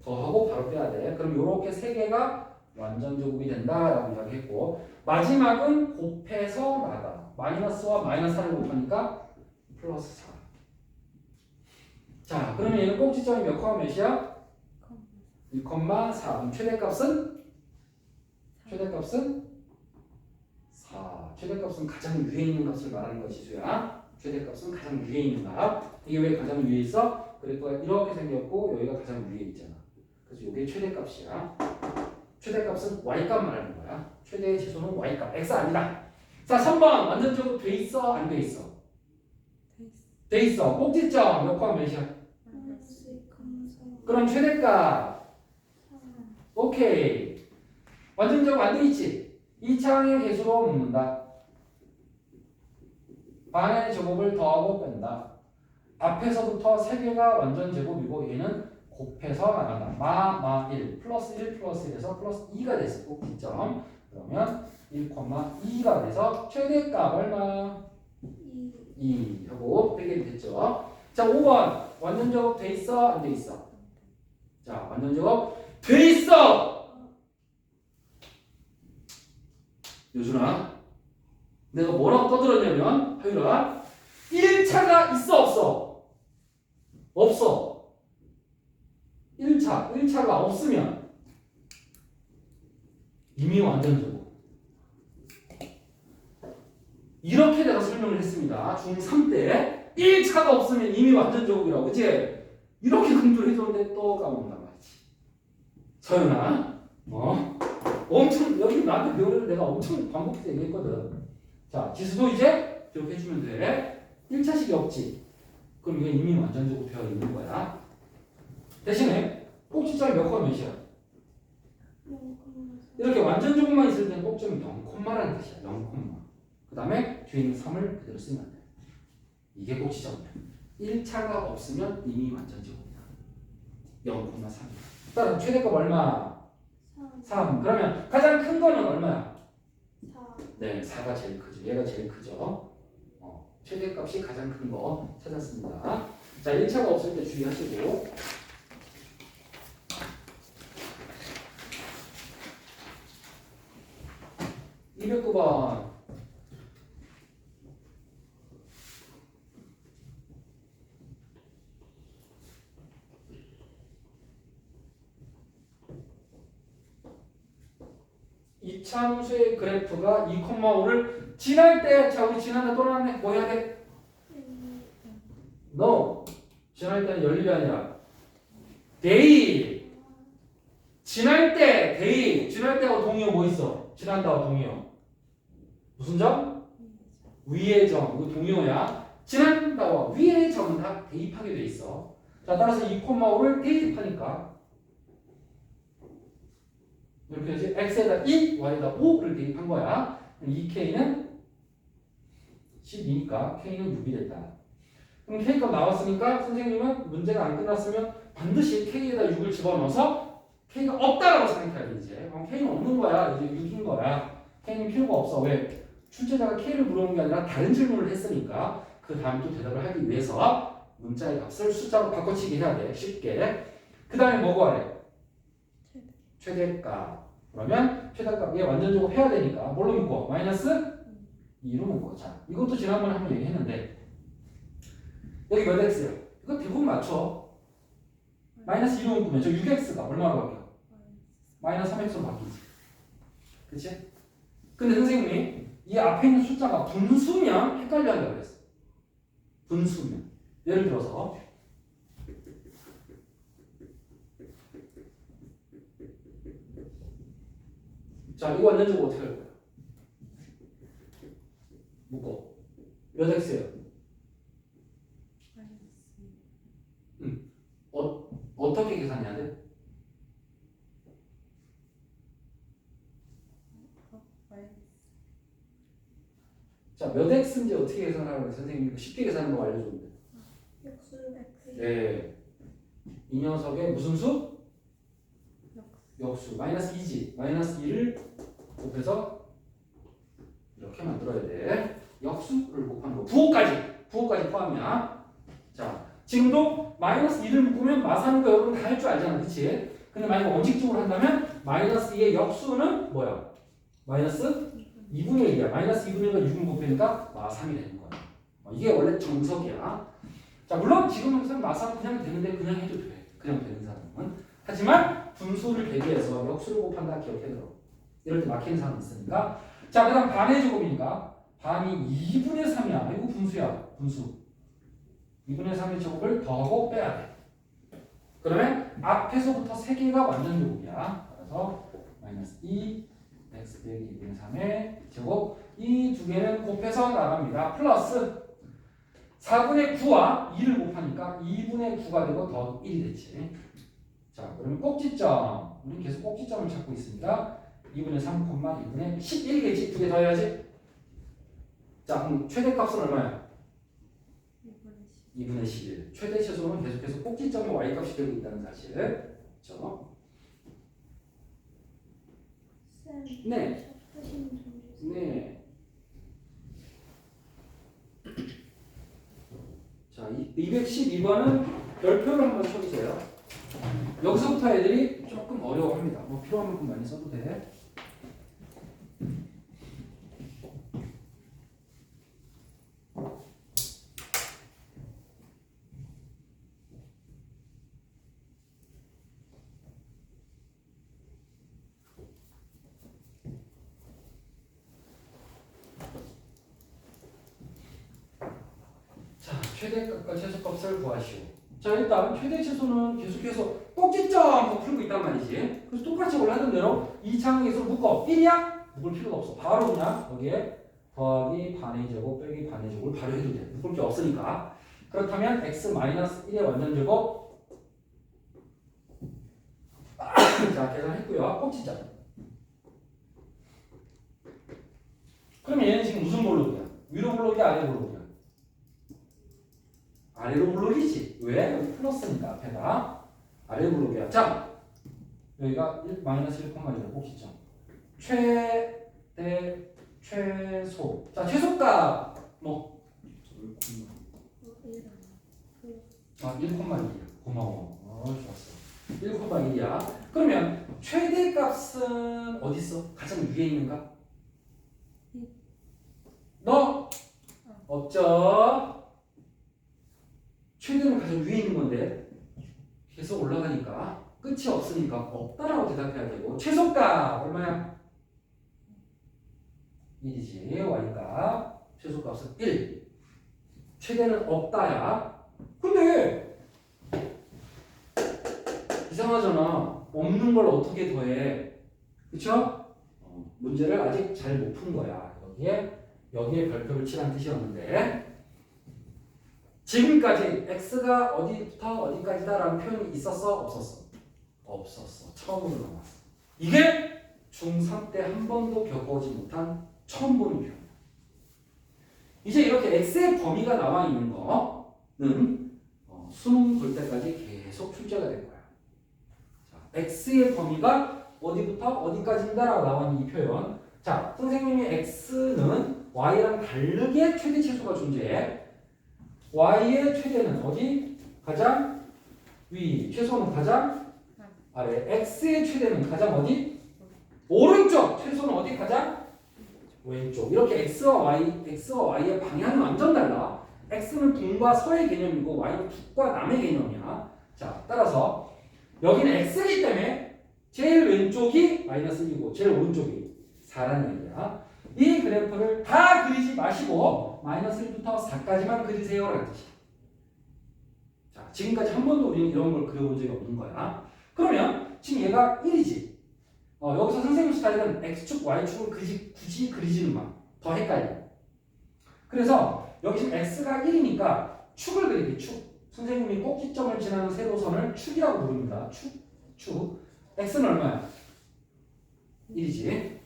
더하고 바로 빼야 돼. 그럼 요렇게 세 개가 완전 제곱이 된다라고 이야기했고, 마지막은 곱해서 나가. 마이너스와 마이너스 4를 곱하니까 플러스 4. 자, 그러면 얘는 꼭지점이 몇 콤마 몇이야? 1,4. 그럼 최대값은? 최대값은 4. 최대값은 가장 위에 있는 값을 말하는 것이 수야. 최대값은 가장 위에 있는 값. 이게 왜 가장 위에 있어? 그래프가 이렇게 생겼고 여기가 가장 위에 있잖아. 그래서 이게 최대값이야. 최대값은 y값 말하는 거야. 최대의 최소는 y값. x 아니다. 자, 3번 완전적으로 돼 있어? 안 돼 있어? 돼 있어. 꼭지점 몇 콤마 몇이야? 그럼 최대값. 오케이. 완전적으로 안 돼 있지? 2차항의 개수로 묶는다. 반의 제곱을 더하고 뺀다. 앞에서부터 3개가 완전 제곱이고 얘는 곱해서 나간다. 1 플러스 1 플러스 1에서 플러스 2가 됐어. 꼭지점. 그러면 1,2가 돼서 최대값 얼마? 2 하고 빼게 됐죠. 자, 5번 완전 제곱 돼 있어? 안 돼 있어? 자, 완전 제곱 돼 있어! 요준아, 내가 뭐라고 떠들었냐면, 하율아, 1차가 있어, 없어? 없어. 1차가 없으면 이미 완전 제곱. 이렇게 내가 설명을 했습니다. 중3 때 1차가 없으면 이미 완전 제곱이라고, 그치? 이렇게 강조를 해줬는데 또 까먹는단 말이지. 서윤아, 엄청 여기 나한테 배우려고 내가 엄청 반복해서 얘기했거든. 자, 지수도 이제 기억해주면 돼. 1차식이 없지. 그럼 이게 이미 완전 제곱 되어 있는 거야. 대신에 꼭지점이 몇 콤마 몇이야? 이렇게 완전 제곱만 있을 때는 꼭지점이 0콤마라는 뜻이야. 0콤마. 그 다음에 뒤에 있는 3을 그대로 쓰면 안 돼. 이게 꼭지점이야. 1차가 없으면 이미 완전 제곱이야. 0,3. 따라 최대값 얼마? 3. 그러면 가장 큰 거는 얼마야? 4. 네, 4가 제일 크죠. 얘가 제일 크죠. 최대값이 가장 큰 거 찾았습니다. 자, 1차가 없을 때 주의하시고. 209번. 이참수의 그래프가 2,5를 지날 때, 자, 우리 지난다 또 나왔네. 뭐 해야 돼? No. 지날 때는 연립이 아니라 대입. 지날 때 대입. 지날 때하고 동의어 뭐 있어? 지난다와 동의어. 무슨 점? 위의 점. 이거 동의어야. 지난다와 위의 점은 다 대입하게 돼 있어. 자, 따라서 2,5를 대입하니까 이렇게 해야지. x에다 2, y에다 5를 대입한 거야. 2k는 12니까 k는 6이 됐다. 그럼 k값 나왔으니까 선생님은 문제가 안 끝났으면 반드시 k에다 6을 집어넣어서 k가 없다라고 생각해야 돼 이제. 그럼 k는 없는 거야. 이제 6인 거야. k는 필요가 없어. 왜? 출제자가 k를 물어본 게 아니라 다른 질문을 했으니까 그 다음 또 대답을 하기 위해서 문자의 값을 숫자로 바꿔치기 해야 돼. 쉽게. 그 다음에 뭐 구하래? 최대값. 그러면 최대값 얘 완전 제곱해야 되니까 뭘로 묶어? 마이너스 2로 묶어. 자, 이것도 지난번에 한번 얘기했는데 여기 몇 x야? 이거 대부분 맞춰. 마이너스 2로 묶으면 저 6x가 얼마로 바뀌어? 마이너스 3x로 바뀌지. 그치? 근데 선생님이 이 앞에 있는 숫자가 분수면 헷갈려 한다고 그랬어. 분수면. 예를 들어서 자, 이거 완전적으로 어떻게 할 거야? 묶어. 몇 x예요? 어떻게 계산해야 돼? 자, 몇 x인지 어떻게 계산하라고 해? 선생님이 쉽게 계산하는 거 알려줬는데. 역수 네. 이 녀석의 무슨 수? 역수. 마이너스 2지. 마이너스 2를 곱해서 이렇게 만들어야 돼. 역수를 곱하는 거. 부호까지 포함이야. 자, 지금도 마이너스 2를 묶으면 마사는 거 여러분 다 할 줄 알잖아. 그치? 근데 만약 원칙적으로 한다면 마이너스 2의 역수는 뭐야? 마이너스 2분의 1이야. 마이너스 2분의 1과 6을 곱하니까 마3이 되는 거야. 이게 원래 정석이야. 자, 물론 지금은 마3 그냥 되는데 그냥 해도 돼. 그냥 되는 사람은. 하지만 분수를 대비해서 역수를 곱한다 기억해둬. 이럴 때 막히는 사람이 있으니까. 자, 그 다음 반의 제곱이니까 반이 2분의 3이야. 이거 분수야. 분수. 2분의 3의 제곱을 더하고 빼야 돼. 그러면 앞에서부터 3개가 완전 제곱이야. 따라서 마이너스 2 x 빼기 2분의 3의 제곱 이 두 개는 곱해서 나갑니다. 플러스 4분의 9와 2를 곱하니까 2분의 9가 되고 더 1이 됐지. 자, 그러면 꼭지점. 우리는 계속 꼭지점을 찾고 있습니다. 2분의 3, 2분의 11이겠지? 두 개 더 해야지. 자, 그럼 최대값은 얼마야? 2분의 11. 최대 최소는 계속해서 꼭지점의 y값이 되고 있다는 사실. 그렇죠? 네. 네. 자, 212번은 별표를 한번 쳐주세요. 여기서부터 애들이 조금 어려워합니다. 뭐 필요한 만큼 많이 써도 돼. 최대값과 최소값을 구하시오. 자, 일단 최대 최소는 계속해서 꼭지점 풀고 있단 말이지. 그래서 똑같이 올라가던 대로 이 창에서 묶어. 1이야? 묶을 필요가 없어. 바로 그냥 여기에 더하기 반의 제곱 빼기 반의 제곱을 바로 해도 돼. 묶을 게 없으니까. 그렇다면 x-1의 완전 제곱 자, 계산했고요. 꼭지점. 그러면 얘는 지금 무슨 볼록이야? 위로 볼록이야? 아래 볼록이야? 아래로 블록이지. 왜? 여기 플러스니까 앞에가 아래 블록이야. 자, 여기가 1, 마이너스 1,1로 꼭지점. 최대, 최소. 자, 최소값 뭐? 1,1이야. 고마워. 좋았어. 1,1이야. 그러면 최대값은 어디 있어? 가장 위에 있는가? 너? 없죠? 최대는 가장 위에 있는 건데 계속 올라가니까 끝이 없으니까 없다라고 대답해야 되고 최소값 얼마야? 1이지. y값 최소값은 1. 최대는 없다야. 근데 이상하잖아. 없는 걸 어떻게 더해? 그쵸? 문제를 아직 잘 못 푼 거야. 여기에 별표를 치라는 뜻이었는데 지금까지 x가 어디부터 어디까지다라는 표현이 있었어? 없었어? 없었어. 처음으로 나왔어. 이게 중3 때 한 번도 겪어보지 못한 처음 보는 표현이야. 이제 이렇게 x의 범위가 나와 있는 거는 수능 볼 때까지 계속 출제가 될 거야. 자, x의 범위가 어디부터 어디까지인가라고 나와 있는 이 표현. 자, 선생님이 x는 y랑 다르게 최대 최소가 존재해. y의 최대는 어디? 가장 위. 최소는 가장 아래. x의 최대는 가장 어디? 오른쪽. 최소는 어디? 가장 왼쪽. 이렇게 x와 y의 방향이 완전 달라. x는 동과 서의 개념이고 y는 북과 남의 개념이야. 자, 따라서 여기는 x이기 때문에 제일 왼쪽이 마이너스 1이고 제일 오른쪽이 4라는 얘기야. 이 그래프를 다 그리지 마시고 마이너스 1부터 4까지만 그리세요라는 뜻이야. 자, 지금까지 한 번도 우리는 이런 걸 그려본 적이 없는 거야. 그러면 지금 얘가 1이지. 여기서 선생님 스타일은 x축, y축을 굳이 그리지는 마. 더 헷갈려. 그래서 여기 지금 x가 1이니까 축을 그리기, 축. 선생님이 꼭지점을 지나는 세로선을 축이라고 부릅니다. 축. x는 얼마야? 1이지.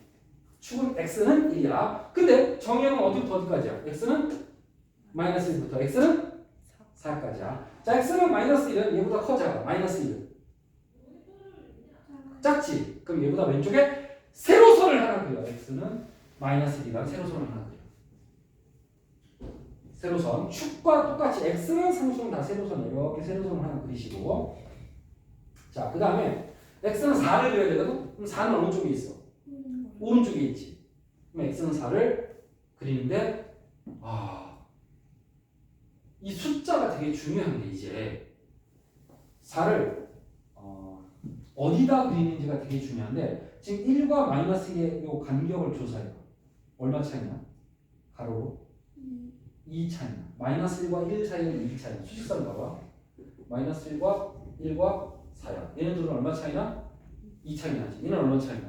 축은 x는 1이야. 근데 정의는 어디부터 어디까지야? x는 마이너스 1부터 x는 4까지야. 자, x는 마이너스 1은 얘보다 커, 작아? 마이너스 1은 작지? 그럼 얘보다 왼쪽에 세로선을 하나 그려. x는 마이너스 1이랑 세로선을 하나 그려. 세로선. 축과 똑같이 x는 상수는 다 세로선. 이렇게 세로선을 하나 그리시고. 자, 그 다음에 x는 4를 그려야 되거든? 그럼 4는 어느 쪽에 있어? 오른쪽에 있지. 그럼 x는 4를 그리는데 이 숫자가 되게 중요한 게 이제 4를 어디다 그리는지가 되게 중요한데 지금 1과 마이너스의 요 간격을 조사해요. 얼마 차이나? 가로로 2 차이나. 마이너스 1과 1 사이는 2 차이나. 수식사를 봐봐. 마이너스 1과 4야. 얘네들은 얼마 차이나? 2 차이 나지. 얘는 얼마 차이나?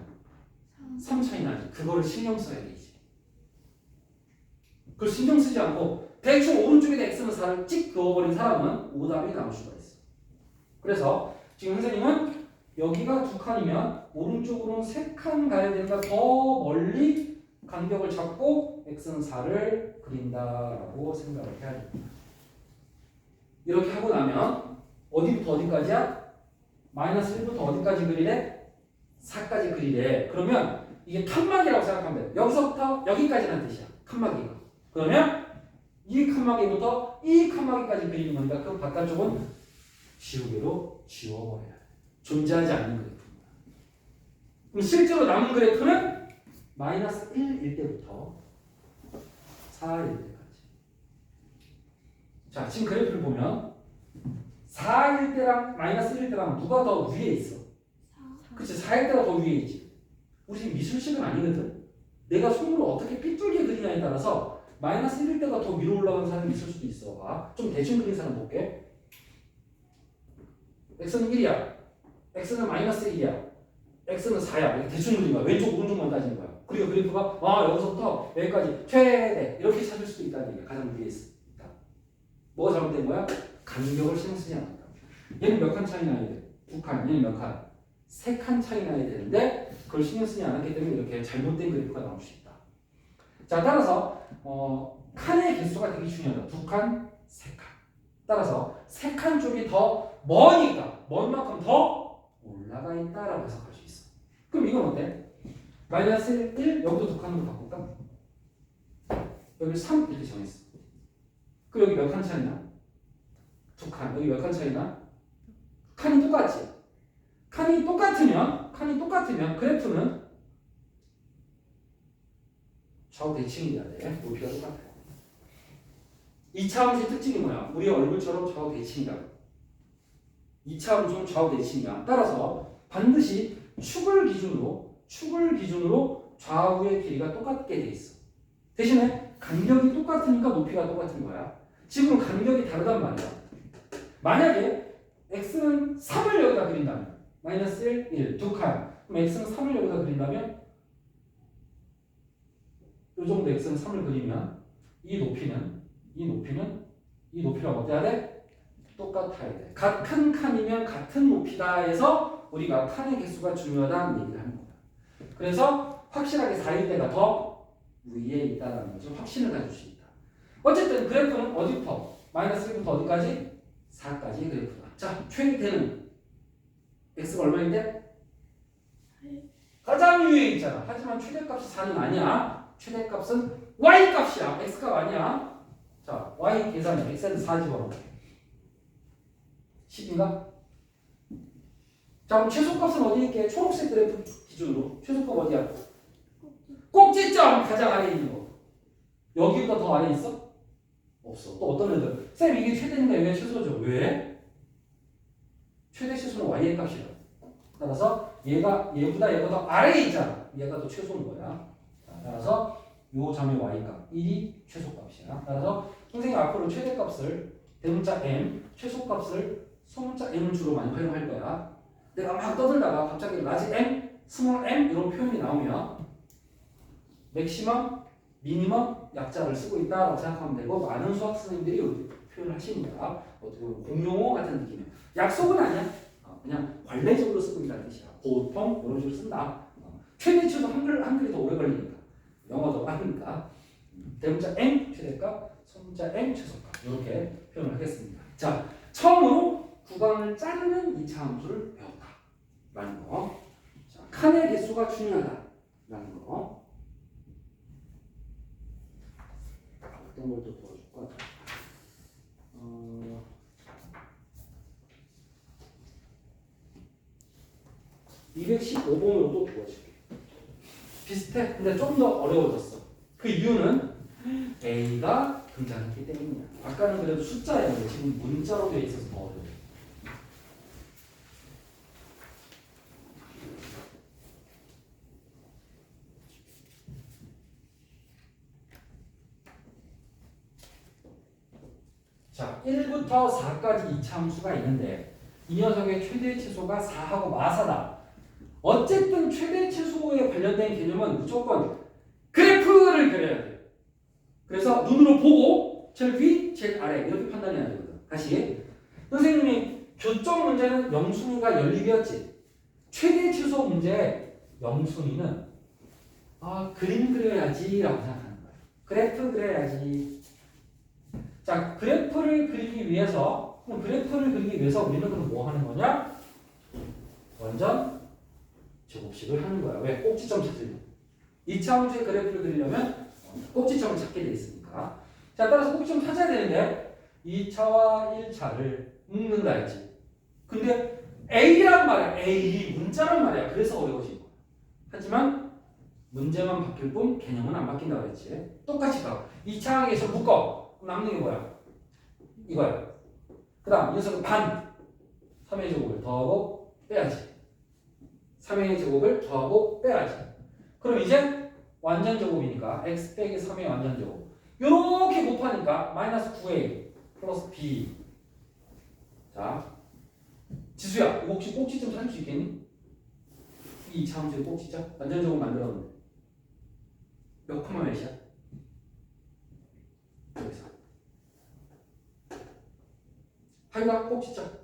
3 차이 나지. 그거를 신경 써야 돼 이제. 그걸 신경 쓰지 않고 대충 오른쪽에다 x는 4를 찍 그어버린 사람은 오답이 나올 수가 있어. 그래서 지금 선생님은 여기가 2칸이면 오른쪽으로는 3칸 가야 되니까 더 멀리 간격을 잡고 x는 4를 그린다라고 생각을 해야 됩니다. 이렇게 하고 나면 어디부터 어디까지야? 마이너스 1부터 어디까지 그리래? 4까지 그리래. 그러면 이게 칸막이라고 생각하면 돼. 여기서부터 여기까지란 뜻이야. 칸막이가. 그러면 이 칸막이부터 이 칸막이까지 그리는 거니까 그 바깥쪽은 지우개로 지워버려야 돼. 존재하지 않는 그래프입니다. 그럼 실제로 남은 그래프는 마이너스 1일 때부터 4일 때까지. 자, 지금 그래프를 보면 4일 때랑 마이너스 1일 때랑 누가 더 위에 있어? 그치, 4일 때가 더 위에 있지. 우리 지금 미술식은 아니거든. 내가 손으로 어떻게 삐뚤게 그리냐에 따라서 마이너스 1일 때가 더 위로 올라가는 사람이 있을 수도 있어. 좀 대충 그린 사람 볼게. x는 1이야. x는 마이너스 1이야. x는 4야. 이렇게 대충 그린 거야. 왼쪽 오른쪽만 따지는 거야. 그리고 그래프가 여기서부터 여기까지 최대 이렇게 찾을 수도 있다는 얘기야. 가장 위에 있어. 뭐가 잘못된 거야? 간격을 신경 쓰지 않았다. 얘는 몇 칸 차이 나야 돼? 2칸. 얘는 몇 칸? 3칸 차이 나야 되는데 그걸 신경 쓰지 않았기 때문에 이렇게 잘못된 그래프가 나올 수 있다. 자, 따라서 칸의 개수가 되게 중요하다. 2칸, 3칸. 따라서 3칸 쪽이 더 머니까 먼 만큼 더 올라가 있다라고 해석할 수 있어. 그럼 이건 어때? 마이너스 1, 여기도 2칸으로 바꿀까? 여기 3 이렇게 정했어. 그리고 여기 몇 칸 차이나? 2칸. 여기 몇 칸 차이나? 칸이 똑같지? 칸이 똑같으면 그래프는 좌우 대칭이 돼야 돼. 높이가 똑같아. 2차 함수의 특징이 뭐야? 우리 얼굴처럼 좌우 대칭이다. 2차 함수는 좌우 대칭이야. 따라서 반드시 축을 기준으로 좌우의 길이가 똑같게 돼 있어. 대신에 간격이 똑같으니까 높이가 똑같은 거야. 지금 간격이 다르단 말이야. 만약에 x는 3을 여기다 그린다면 마이너스 1, 1, 2칸. 그럼 x는 3을 여기다 그린다면 요 정도 x는 3을 그리면 이 높이랑 어때야 돼? 똑같아야 돼. 같은 칸이면 같은 높이다 해서 우리가 칸의 개수가 중요하다는 얘기를 하는 거야. 그래서 확실하게 4일 때가 더 위에 있다는 거죠. 확신을 가질 수 있다. 어쨌든 그래프는 어디부터? 마이너스 1부터 어디까지? 4까지 그래프다. 자, 최대는 x가 얼마인데? 가장 위에 있잖아. 하지만 최대값이 4는 아니야. 최대값은 y값이야. x값 아니야. 자, y 계산해. x는 4 집어넣어. 10인가? 자, 그럼 최소값은 어디 있게? 초록색 그래프 기준으로. 최소값 어디야? 꼭지점 가장 아래에 있는 거. 여기보다 더 아래에 있어? 없어. 또 어떤 애들? 쌤 이게 최대인가 이게 최소죠. 왜? 최대 최소는 y의 값이라. 따라서 얘보다 더 아래에 있잖아. 얘가 더 최소인 거야. 자, 따라서 요 점의 y값 1이 최소값이야. 따라서 선생님 앞으로 최대값을 대문자 m, 최소값을 소문자 m을 주로 많이 활용할 거야. 내가 막 떠들다가 갑자기 라지 m, 스몰 m 이런 표현이 나오면 맥시멈, 미니멈 약자를 쓰고 있다라고 생각하면 되고 많은 수학 선생님들이 이렇게 표현을 하시니까 어떻게 보면 공용어 같은 느낌이야. 약속은 아니야. 그냥 관례적으로 쓰고 있다는 뜻이야. 보통 이런 식으로 쓴다. 최대치도 한글이 더 오래 걸리니까. 영어도 빠르니까. 대문자 m 최대값, 소문자 m 최소값 이렇게 표현을 하겠습니다. 자, 처음으로 구간을 자르는 2차 함수를 배웠다. 라는 거. 자, 칸의 개수가 중요하다. 라는 거. 어떤 걸 또 도와줄까? 215번으로 또 도와줄게. 비슷해. 근데 좀 더 어려워졌어. 그 이유는 A가 등장했기 때문이야. 아까는 그래도 숫자였는데 지금 문자로 되어 있어서 더 어려워. 자, 1부터 4까지 2차 함수가 있는데 이 녀석의 최대 최소가 4하고 마사다. 어쨌든 최대 최소에 관련된 개념은 무조건 그래프를 그려야 돼. 그래서 눈으로 보고 제일 위, 제일 아래 이렇게 판단해야 되거든. 다시 선생님이 교정 문제는 영순위가 연립이었지. 최대 최소 문제 영순위는 그림 그려야지 라고 생각하는 거야. 그래프 그려야지. 자, 그래프를 그리기 위해서 우리는 그럼 뭐 하는 거냐? 완전 제곱식을 하는 거야. 왜? 꼭지점 찾으려면. 2차 함수의 그래프를 그리려면 꼭지점을 찾게 돼 있으니까. 자, 따라서 꼭지점 찾아야 되는데 2차와 1차를 묶는다 했지. 근데 A란 말이야. A 문자란 말이야. 그래서 어려워진 거야. 하지만 문제만 바뀔 뿐 개념은 안 바뀐다고 했지. 똑같이 가. 2차 항에서 묶어. 남는 게 뭐야? 이거야. 그 다음 이 녀석은 반 3의 제곱을 더하고 빼야지. 3의 제곱을 더하고 빼야지. 그럼 이제 완전 제곱이니까 x 빼기 3의 완전 제곱 요렇게 곱하니까 마이너스 9a 플러스 b. 자, 지수야 이거 혹시 꼭지점 찾을 수 있겠니? 이 2차 함수의 꼭지점 완전 제곱 만들었는데 몇 콤마 몇이야? 여기서 하이가 꼭지점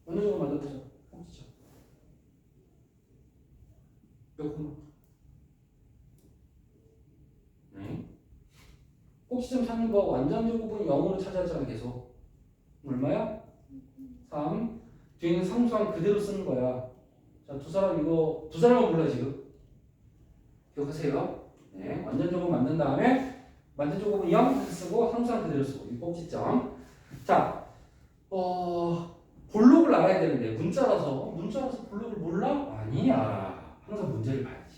어느 정도 만들어보자. 꼭지점 몇 콤마? 네. 꼭지점 찾는 거 완전 제곱은 0으로 찾아야잖아. 계속 얼마야? 3. 뒤에는 상수항 그대로 쓰는 거야. 자, 두 사람은 몰라 지금. 기억하세요? 네, 완전 제곱 만든 다음에 완전 제곱은 0 쓰고 상수항 그대로 쓰고 이 꼭지점. 자, 볼록을 알아야 되는데 문자라서 볼록을 몰라? 아니야. 항상 문제를 봐야지.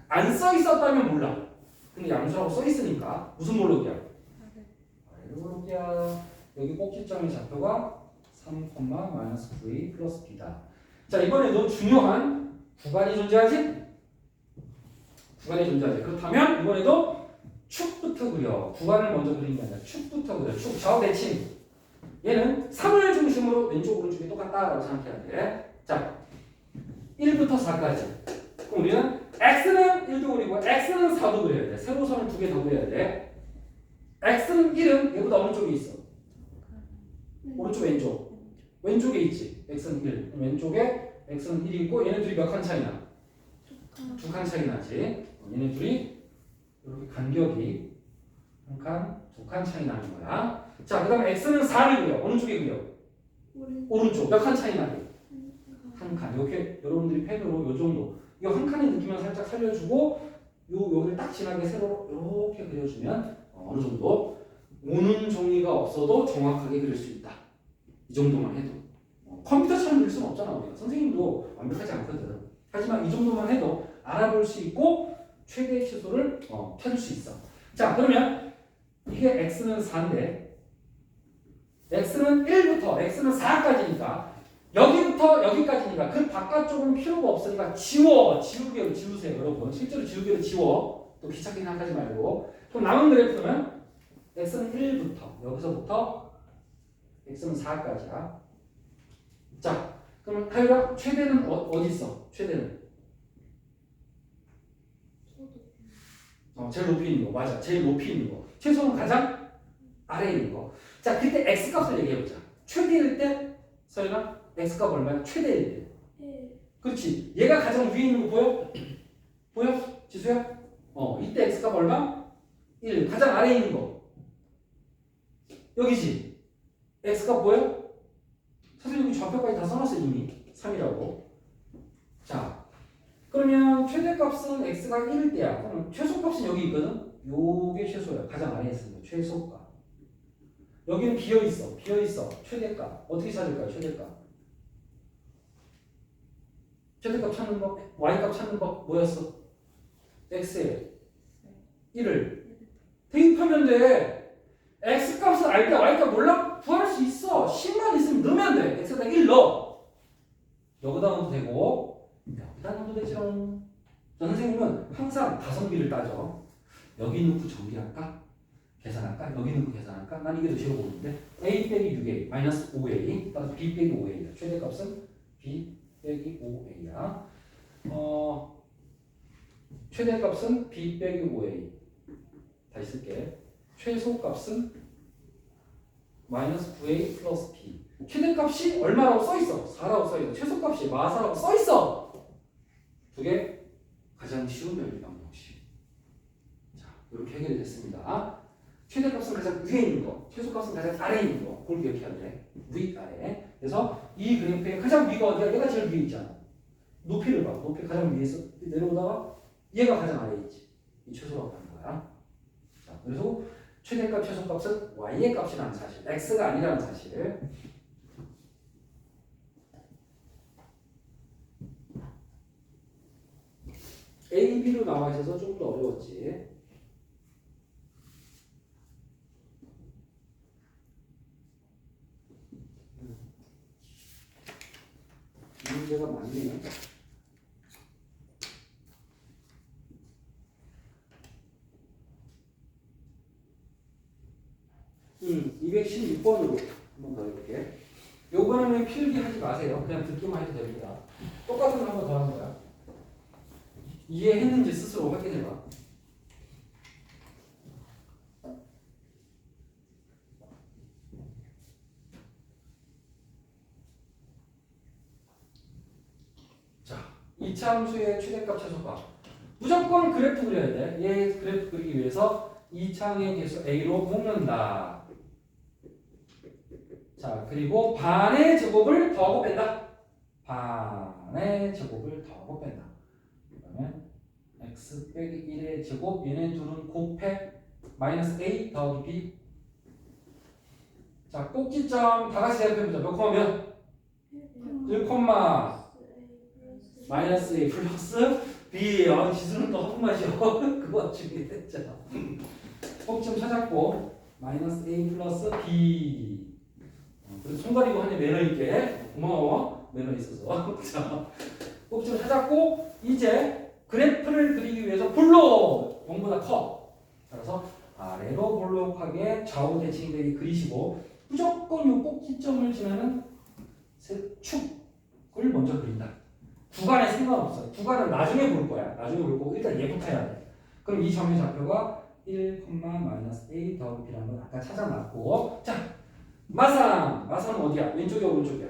안 써 있었다면 몰라. 근데 양수라고 써 있으니까 무슨 볼록이야? 아래 볼록이야. 여기 꼭지점의 좌표가 3, 마이너스 9a 플러스 b다. 자, 이번에도 중요한 구간이 존재하지? 그렇다면 이번에도 축부터 그려. 구간을 먼저 그리는 게 아니라 축부터 그려. 축 좌우 대칭. 얘는 3을 중심으로 왼쪽 오른쪽이 똑같다라고 생각해야 돼. 자, 1부터 4까지 그럼 우리는 x는 1도 그리고 x는 4도 그려야 돼. 세로선을 2개 더 그려야 돼. x는 1은 얘보다 어느 쪽에 있어? 오른쪽 왼쪽. 왼쪽에 있지. x는 1. 왼쪽에 x는 1이 있고 얘네 둘이 몇 칸 차이나? 2칸 차이 나지. 얘네 둘이 이렇게 간격이 1칸, 2칸 차이 나는 거야. 자, 그 다음에 x는 4를 그려. 어느 쪽에 그려? 오른쪽. 몇 칸 차이 나게? 한 칸. 이렇게 여러분들이 펜으로 요 정도. 이거 한 칸의 느낌을 살짝 살려주고 여기를 딱 진하게 세로로 이렇게 그려주면 어느 정도 오는 종이가 없어도 정확하게 그릴 수 있다. 이 정도만 해도. 컴퓨터처럼 그릴 수는 없잖아. 우리가. 선생님도 완벽하지 않거든. 하지만 이 정도만 해도 알아볼 수 있고 최대의 최소를 찾을 수 있어. 자, 그러면 이게 x는 4인데 x는 1부터 x는 4까지니까 여기부터 여기까지니까 그 바깥쪽은 필요가 없으니까 지우개로 지우세요, 여러분. 실제로 지우개로 지워. 또 귀찮게 생각하지 말고. 그럼 남은 그래프는 x는 1부터 여기서부터 x는 4까지야. 자, 그럼 하율아 최대는 어디 있어? 최대는? 제일 높이 있는 거. 맞아. 제일 높이 있는 거. 최소는 가장 아래에 있는 거. 자, 그때 x값을 얘기해보자. 최대일 때 서연아 x값 얼마야? 최대일 때. 그렇지. 얘가 가장 위에 있는 거 보여? 보여? 지수야? 이때 x값 얼마? 1. 가장 아래에 있는 거. 여기지. x값 보여? 선생님 여기 좌표까지 다 써놨어 이미. 3이라고. 자, 그러면 최대값은 x가 1일 때야. 그럼 최소값은 여기 있거든? 요게 최소야. 가장 아래에 있는 거. 최소값. 여기는 비어있어. 비어있어. 최대값. 어떻게 찾을까요? 최대값. 최대값 찾는 법, y값 찾는 법 뭐였어? x에 1을 대입하면 돼. x값을 알 때 y값 몰라? 구할 수 있어. 10만 있으면 넣으면 돼. x에다 1 넣어. 여기다 넣어도 되고 여기다 넣어도 되지롱. 선생님은 항상 가성비를 따져. 여기 넣고 정비할까? 계산할까? 여기 넣고 계산할까? 난 이게 더 싫어 보이는데 a 빼기 6a 마이너스 5a 따라서 b 빼기 5a야. 최대값은 b 빼기 5a야. 최대값은 b 빼기 5a. 다시 쓸게. 최소값은 마이너스 9a 플러스 b. 최대값이 얼마라고 써있어? 4라고 써있어. 최소값이 마사라고 써있어. 두 개 가장 쉬운 연립 방정식. 자, 이렇게 해결이 됐습니다. 최대값은 가장 위에 있는 거, 최소값은 가장 아래에 있는 거. 그걸 기억해야 돼. 위, 아래. 그래서 이 그래프의 가장 위가 어디야? 얘가 제일 위에 있잖아. 높이를 봐. 높이 가장 위에서 내려오다가 얘가 가장 아래에 있지. 이 최소라고 하는 거야. 자, 그래서 최대값, 최소값은 y의 값이라는 사실, x가 아니라는 사실. A, B로 나와 있어서 좀 더 어려웠지. 문제가 많네요. 216번으로 한번 더 해볼게. 요번에는 필기하지 마세요. 그냥 듣기만 해도 됩니다. 똑같은 거 한 번 더 하는 거야. 이해했는지 스스로 확인해봐. 자, 이차함수의 최대값, 최소값. 무조건 그래프 그려야 돼. 얘 그래프 그리기 위해서 이차항의 개수 a로 묶는다. 자, 그리고 반의 제곱을 더하고 뺀다. 반의 제곱을 더하고 뺀다. 그러면 x 빼기 1의 제곱, 얘네 둘은 곱해 마이너스 a 더하기 b. 자, 꼭지점 다 같이 대입해보자. 몇 콤마면? 1 콤마 마이너스 a 플러스 b. 지수는 또 한번마시오. 그거 준비했잖아. 꼭지점 찾았고 마이너스 a 플러스 b. 그래서 손 가리고 하니 매너 있게. 고마워. 매너 있어서. 자, 꼭지점 찾았고 이제 그래프를 그리기 위해서 볼록 0보다 커. 따라서 아래로 볼록하게 좌우 대칭되게 그리시고 무조건 이 꼭지점을 지나는 축을 먼저 그린다. 구간의 상관없어요. 구간은 나중에 볼 거야. 나중에 볼 거고 일단 얘부터 해야 돼. 그럼 이 점의 좌표가 1, A 더하기 B라는 건 아까 찾아놨고 자 마삼은 어디야? 왼쪽이야 오른쪽이야?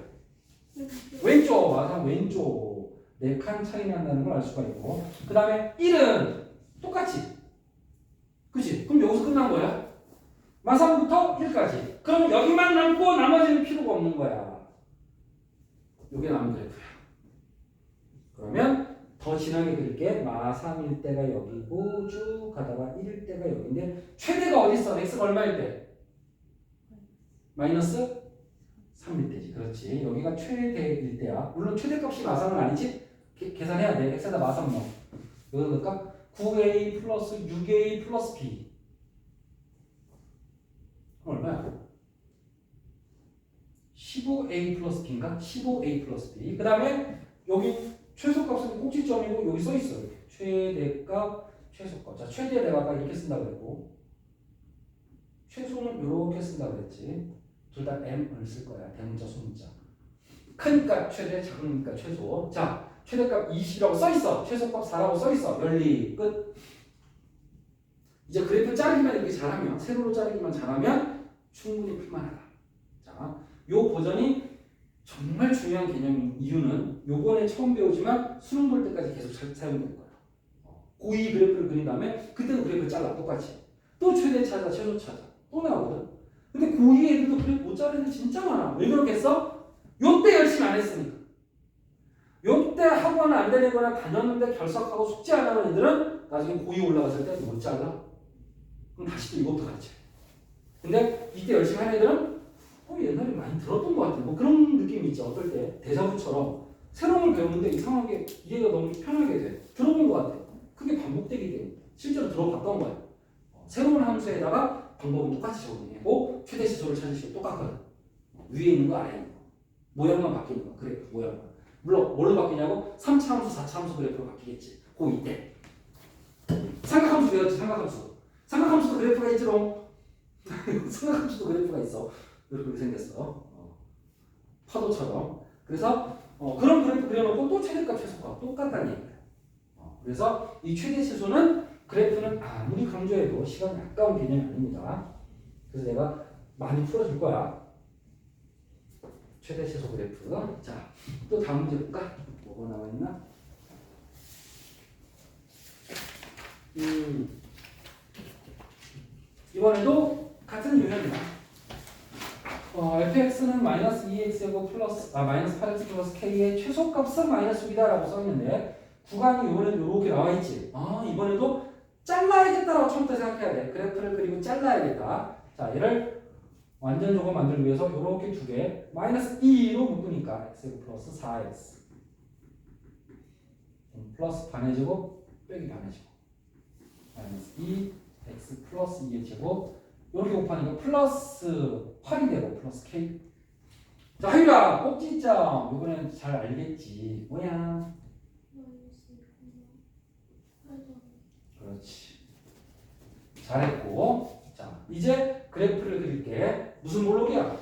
왼쪽. 마삼 왼쪽. 4칸 차이 난다는 걸 알 수가 있고 그 다음에 1은 똑같이 그치? 그럼 여기서 끝난 거야. 마삼부터 1까지. 그럼 여기만 남고 나머지는 필요가 없는 거야. 요게 남은 그래프야. 그러면 더 진하게 그릴게. 마3일 때가 여기고 쭉 가다가 1일 때가 여기인데 최대가 어디 있어? x가 얼마일 때? 마이너스 3일 때지. 그렇지. 여기가 최대일 때야. 물론 최대값이 마3은 아니지? 계산해야 돼. x에다 마3 넣어. 여기다 넣을까? 9a 플러스 6a 플러스 b 얼마야? 15a 플러스 b인가? 15a 플러스 b. 그 다음에 여기 최소값은 꼭지점이고 여기 써있어. 최대값, 최소값. 자, 최대 내가 아까 이렇게 쓴다고 그랬고 최소는 이렇게 쓴다고 그랬지. 둘 다 m을 쓸 거야. 대문자, 소문자. 크니까 최대, 작으니까 최소. 자, 최대값 20이라고 써있어. 최소값 4라고 써있어. 연리 끝. 이제 그래프 자르기만 이렇게 잘하면 세로로 자르기만 잘하면 충분히 풀만하다. 자, 요 버전이 정말 중요한 개념인 이유는 요번에 처음 배우지만 수능 볼 때까지 계속 사용될 거야. 고2 그래프를 그린 다음에 그때도 그래프 잘라 똑같이. 또 최대 찾아, 최소 찾아. 또 나오거든. 근데 고2 애들도 그래프 못 자르는 애들 진짜 많아. 왜 그렇겠어? 요때 열심히 안 했으니까. 요때 학원 안 다니거나 다녔는데 결석하고 숙제 안 하는 애들은 나중에 고2 올라갔을 때 못 잘라. 그럼 다시 또 이것부터 가르쳐. 근데 이때 열심히 하는 애들은 옛날에 많이 들었던 것 같아. 뭐 그런 느낌이 있죠. 어떨 때 대자보처럼 새로운 걸 배우는데 이상하게 이해가 너무 편하게 돼. 들어본 것 같아. 그게 반복되기 때문에 실제로 들어봤던 거야. 새로운 함수에다가 방법은 똑같이 적용하고 최대 시소를 찾으시고 똑같거든. 위에 있는 거 아래에 있는 거. 모양만 바뀌는 거. 그래 모양만. 물론 뭘로 바뀌냐고? 3차 함수, 4차 함수 그래프로 바뀌겠지. 고2 때. 삼각함수 배웠지. 삼각함수도 그래프가 있지롱. 삼각함수도 그래프가 있어. 이렇게 생겼어. 파도처럼. 그래서 그런 그래프 그려놓고 또 최대값, 최소값 똑같다는 얘기야. 그래서 이 최대 최소는 그래프는 아무리 강조해도 시간이 아까운 개념이 아닙니다. 그래서 내가 많이 풀어줄 거야. 최대 최소 그래프. 자, 또 다음 문제 볼까? 뭐가 나와 있나? 이번에도 같은 유형이다. fx는 마이너스 2x고 마이너스 8x 플러스 k의 최소값은 마이너스 6이다 라고 써있는데 구간이 이번에도 이렇게 나와있지. 이번에도 잘라야겠다라고 처음부터 생각해야 돼. 그래프를 그리고 잘라야겠다. 자, 얘를 완전적으로 만들기 위해서 이렇게 두 개 마이너스 2로 묶으니까 x 플러스 4x 플러스 반의 제곱 빼기 반의 제곱 마이너스 2 x 플러스 2의 제곱 이렇게 곱하니까 플러스 8이 되고 플러스 k. 자, 하율아 꼭지점 이번엔 잘 알겠지. 뭐야? 그렇지. 잘했고. 자, 이제 그래프를 그릴게. 무슨 블록이야?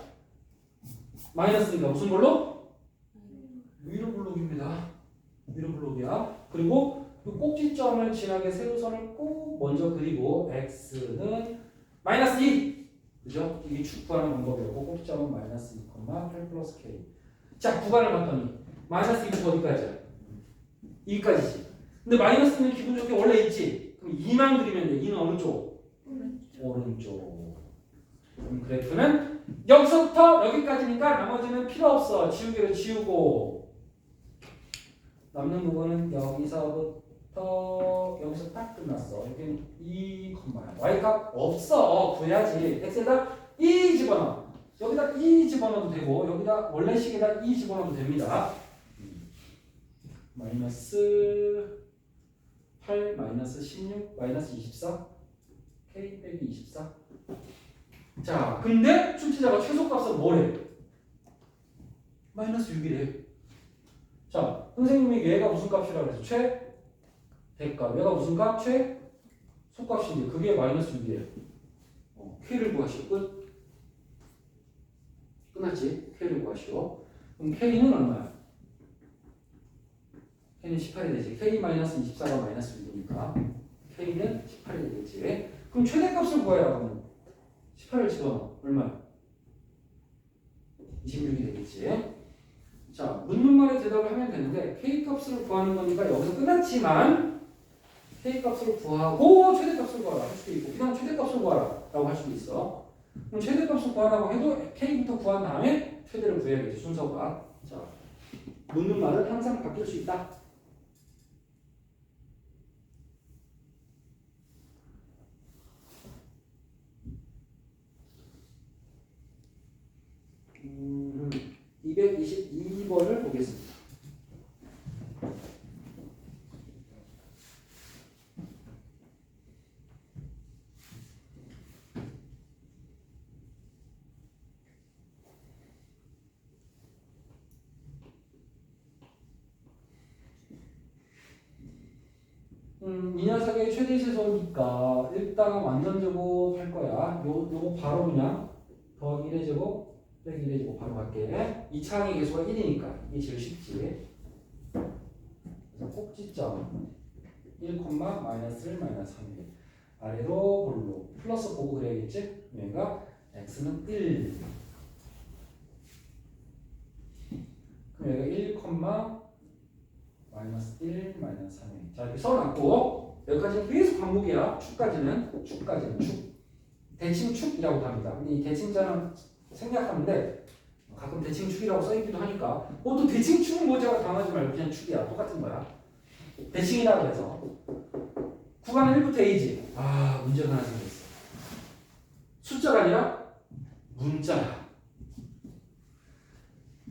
마이너스니까 무슨 블록? 위로 블록입니다. 위로 블록이야. 그리고 이 꼭지점을 지나게 세로선을 꼭 먼저 그리고 x는 마이너스 2. 그죠? 이게 축 구하는 방법이었고 꼭지점은 마이너스 2, 8 플러스 k. 자, 구간을 봤더니 마이너스 2부터 어디까지야? 2까지지. 근데 마이너스는 기분 좋게 원래 있지. 그럼 2만 그리면 돼. 2는 어느 쪽? 오른쪽. 그럼 그래프는 여기서부터 여기까지니까 나머지는 필요 없어. 지우개로 지우고 남는 부분은 여기서 딱 끝났어. 여기는 2, y값 없어. 구해야지. x에다 2 집어넣어. 여기다 2 집어넣어도 되고 여기다 원래 식에다 2 집어넣어도 됩니다. 마이너스 8, 마이너스 16, 마이너스 24 k 빼기 24. 자, 근데 출제자가 최소값은 뭐래? 마이너스 6이래. 자, 선생님이 얘가 무슨 값이라고 그래서 최대값. 얘가 무슨 값? 최소값인데 그게 마이너스 6이에요. k를 구하시오. 끝. 끝났지? k를 구하시오. 그럼 k는 얼마야? K는 18이 되지. K-24가 마이너스 1이니까 K는 18이 되겠지. 그럼 최대값을 구해야 하면 18을 집어넣어. 얼마야? 26이 되겠지. 자, 묻는 말에 대답을 하면 되는데 K값을 구하는 거니까 여기서 끝났지만 K값을 구하고 최대값을 구하라 할 수도 있고 그냥 최대값을 구하라 라고 할 수도 있어. 그럼 최대값을 구하라고 해도 K부터 구한 다음에 최대를 구해야겠지 순서가. 자, 묻는 말은 항상 바뀔 수 있다. 음, 222번을 보겠습니다. 이 녀석의 최대 최소니까 일단 완전 제곱 할 거야. 요거 바로 그냥 더 1의 제곱 빼기 1의 제곱 바로 갈게. 이 창의 개수가 1이니까 이게 제일 쉽지. 그래서 꼭지점 1, 마이너스 1, 마이너스 3 아래로 볼로 플러스 보고 그래야겠지? 얘가 x는 1 그럼 얘가 1, 마이너스 1, 마이너스 3 자 이렇게 써놨고 여기까지는 계속 반복이야. 축까지는 축 대칭축이라고 합니다. 근데 이 대칭자는 생략하는데 가끔 대칭축이라고 써있기도 하니까 또 대칭축은 뭐지라고 당하지 말고 그냥 축이야. 똑같은 거야. 대칭이라고 해서 구간은 1부터 A지. 아 문제가 하나 생겼어. 숫자가 아니라 문자야.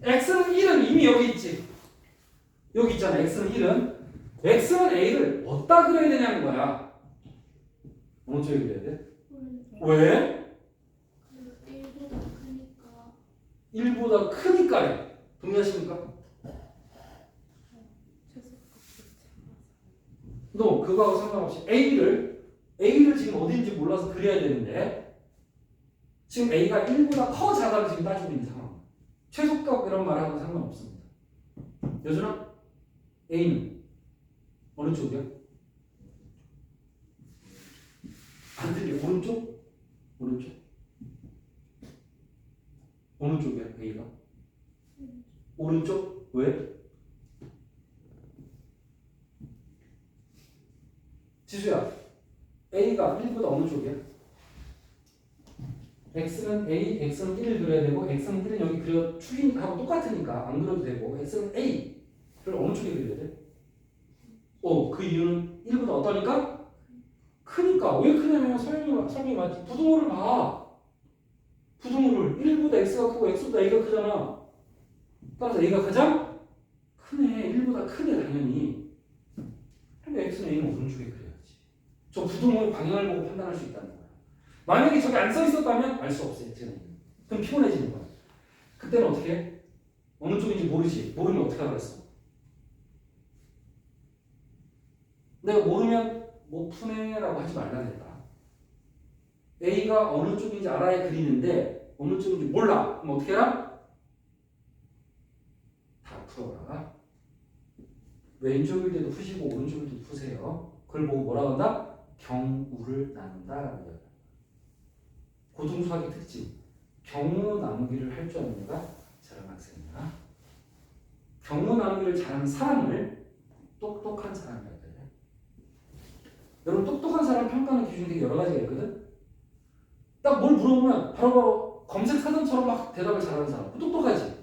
X는 1은 이미 여기 있지. 여기 있잖아. X는 1은 X는 A를 어디다 그려야 되냐는 거야. 어느 쪽에 그려야 돼? 왜? 1보다 크니까 1보다 크니까요. 동의하십니까? 너 그거하고 상관없이 A를 지금 어딘지 몰라서 그려야 되는데 지금 A가 1보다 커 작아를 지금 따지고 있는 상황. 최소값 이런 말하고 상관없습니다. 여준아? A는 어느 쪽이야? 안 들려. 오른쪽? 오른쪽? 어느 쪽이야? A가? 오른쪽? 왜? 지수야, A가 1보다 어느 쪽이야? X는 A, X는 1을 그려야 되고 X는 1은 여기 그려 축이니까 하고 똑같으니까 안 그려도 되고 X는 A를 어느 쪽에 그려야 돼? 그 이유는 1보다 어떠니까? 크니까. 왜 크냐면 설명이 맞지. 부등호를 봐. 부등호를 1보다 X가 크고 X보다 A가 크잖아. 따라서 A가 가장 크네. 1보다 크네 당연히. 근데 X는 A는 오른쪽에 그려야지. 저 부등호의 방향을 보고 판단할 수 있다는 거야. 만약에 저기 안 써 있었다면 알 수 없어요. X는. 그럼 피곤해지는 거야. 그때는 어떻게 해? 어느 쪽인지 모르지. 모르면 어떻게 하겠어? 내가 모르면 못 푸네라고 하지 말라니까. A가 어느 쪽인지 알아야 그리는데 어느 쪽인지 몰라. 그럼 어떻게 해라? 다 풀어라. 왼쪽일 때도 푸시고 오른쪽일 때도 푸세요. 그걸 보고 뭐라고 한다? 경우를 나눈다. 고등수학의 특징. 경우 나누기를 할 줄 아는 애가 잘하는 학생이야. 경우 나누기를 잘하는 사람을 똑똑한 사람이라고 해. 여러분 똑똑한 사람 평가하는 기준이 되게 여러 가지가 있거든. 딱 뭘 물어보면 바로바로 검색 사전처럼 막 대답을 잘하는 사람. 똑똑하지.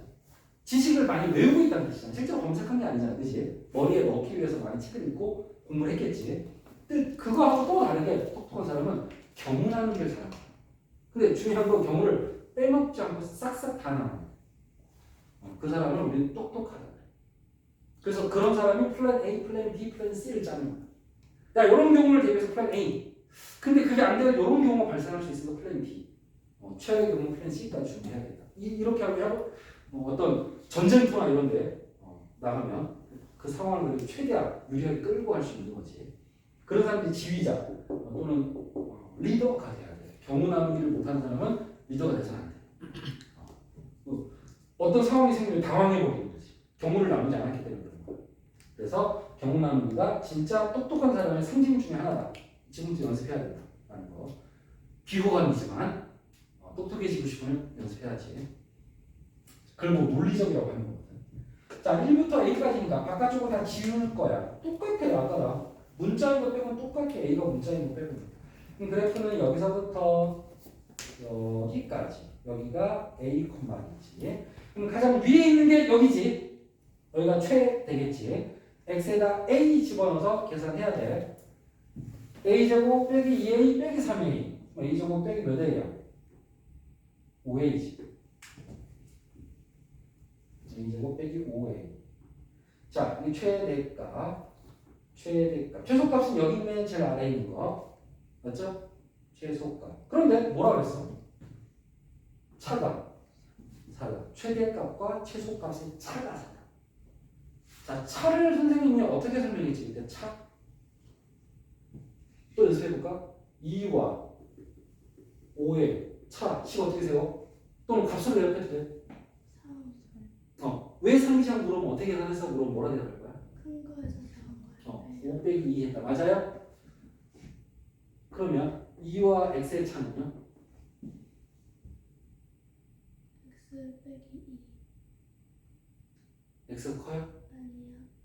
지식을 많이 외우고 있다는 뜻이잖아. 실제로 검색한 게 아니잖아, 그치? 머리에 넣기 위해서 많이 책을 읽고 공부를 했겠지. 근데 그거하고 또 다르게 똑똑한 사람은 경우 나누기를 잘하는 거야. 근데 중요한 건 경우를 빼먹지 않고 싹싹 다 나눠. 그 사람은 우리는 똑똑하다. 그래서 그런 사람이 플랜 A, 플랜 B, 플랜 C를 짜는 거야. 야, 이런 경우를 대비해서 플랜 A. 근데 그게 안 되면 이런 경우가 발생할 수 있으니까 플랜 B. 최악의 경우 플랜 C까지 준비해야겠다. 이렇게 하고 어떤 전쟁터나 이런 데 나가면 그 상황을 그래도 최대한 유리하게 끌고 갈 수 있는 거지. 그런 사람들이 지휘자 또는 리더가 돼야 돼. 경우 나누기를 못하는 사람은 리더가 돼서는 안 돼. 어떤 상황이 생기면 당황해버리는 거지. 경우를 나누지 않았기 때문에 그런 거야. 그래서 경우 나누기가 진짜 똑똑한 사람의 상징 중에 하나다. 지금부터 연습해야 된다라는 거. 비호감이지만 똑똑해지고 싶으면 연습해야지. 그걸 뭐 논리적이라고 하는 거거든. 자, 1부터 A까지니까 바깥쪽으로 다 지울 거야. 똑같아요, 아까랑. 문자인 거 빼고는 똑같아. A가 문자인 거 빼고는. 그럼 그래프는 여기서부터 여기까지. 여기가 A, B지. 그럼 가장 위에 있는 게 여기지. 여기가 최 되겠지. x에다 A 집어넣어서 계산해야 돼. A제곱 빼기 2A 빼기 3A. A제곱 빼기 몇 A야? 5A지. A제곱 빼기 5A. 자, 이 최대값. 최소값은 여기 있는 제일 아래에 있는 거. 맞죠? 최소값. 그런데 뭐라 그랬어? 차가. 최대값과 최소값의 차가 사다. 자, 차를 선생님이 어떻게 설명했지? 그때 차. 또 연습해볼까? 2와 5의 차. 식 어떻게 세워? 또는 값을 내려해도 돼. 왜 상기시험 물으면 어떻게 계산해서 물으면 뭐라 대답할 거야? 큰 거에서 작은 거예요. 5 빼기 2 했다. 맞아요? 그러면 2와 x의 차는요? x 빼기 2 x가 커요?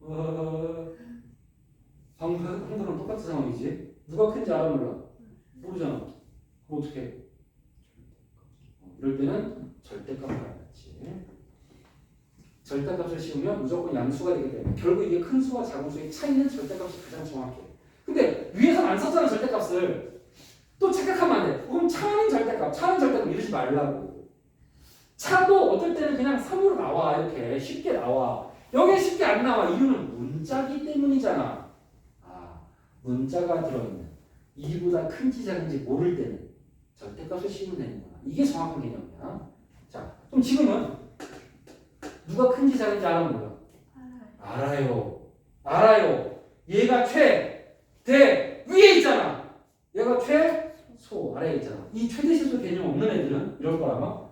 아니야. 방금랑 똑같은 상황이지. 누가 큰지 알아 몰라? 모르잖아. 그럼 어떻게 해? 이럴 때는 절대값을 알았지. 절대값을 씌우면 무조건 양수가 되기 때문에 결국 이게 큰 수와 작은 수의 차이는 절대값이 가장 정확해. 근데 위에서는 안 썼잖아 절대값을. 또 착각하면 안 돼. 그럼 차는 절대값 이러지 말라고. 차도 어떨 때는 그냥 3으로 나와. 이렇게 쉽게 나와. 여기 쉽게 안 나와. 이유는 문자기 때문이잖아. 문자가 들어있는 2보다 큰지 작은지 모를 때는 절대값을 씌우면 되는 거야. 이게 정확한 개념이야. 자, 그럼 지금은 누가 큰지 작은지 알아 몰라? 알아요. 얘가 대 위에 있잖아. 얘가 최소 아래에 있잖아. 이 최대시수 개념 없는 애들은 이럴 거라마.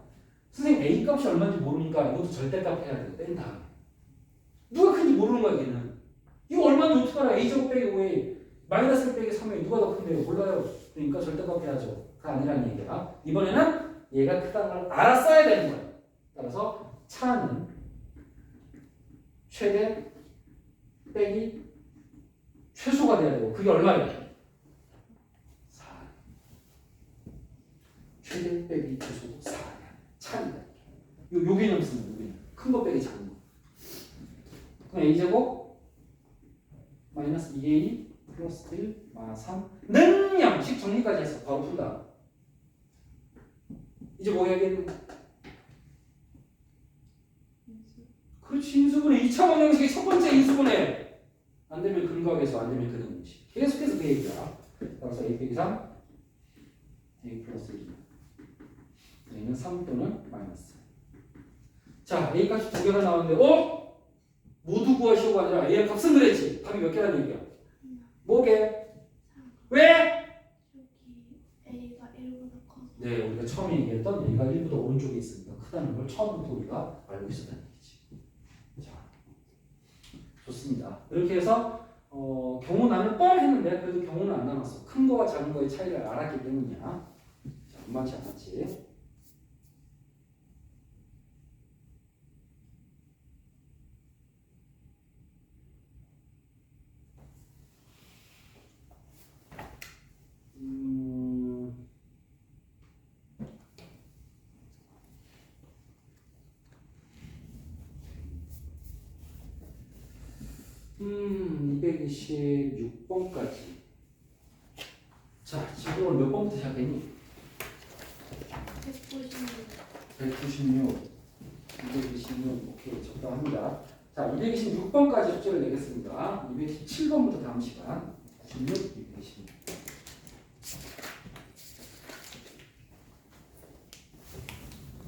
선생님 A 값이 얼마인지 모르니까 이것도 절대값 해야 돼. 뺀 다음에. 누가 큰지 모르는 거야 걔는. 이거 얼마인지 어떻게 알아? A제곱 빼기 5A 마이너스 빼기 3A 누가 더 큰데요? 몰라요. 그러니까 절대값 해야죠. 그거 아니라는 얘기야. 이번에는 얘가 크다는 걸 알았어야 되는 거야. 따라서 차는 최대 빼기 최소가 돼야 되고 그게 얼마야? 4. 최대 빼기 최소 4야. 차이다. 요 개념 쓰는 거예요. 큰 거 빼기 작은 거. 그럼 A제곱 마이너스 2A 플러스 1 마이너스 3 능량식 정리까지 했어. 바로 풀다. 이제 뭐 해야겠니? 그렇지. 인수분해 2차원 형식의 첫 번째 인수분해. 안 되면 근거하겠어. 안 되면 근원 형식. 계속해서 그 얘기야. 따라서 A 빼기 3 A 플러스 1 A는 3 또는 마이너스. 자, A 값이 두 개가 나왔는데 모두 구하시오가 아니라 A의 값은 그랬지. 답이 몇 개라는 얘기야? 뭐게? 왜? 여기 A가 1보다 커서. 네, 우리가 처음에 얘기했던 A가 1보다 오른쪽에 있으니까 크다는 걸 처음부터 우리가 알고 있었다는 얘기지. 자, 좋습니다. 이렇게 해서 경우 나는 뻔 했는데 그래도 경우는 안 남았어. 큰 거와 작은 거의 차이를 알았기 때문이야. 자, 만만치 않았지. 음... 226번까지. 자, 지금 몇 번부터 시작했니? 196. 226. 오케이, 적당합니다. 자, 226번까지 숙제를 내겠습니다. 217번부터 다음 시간. 96,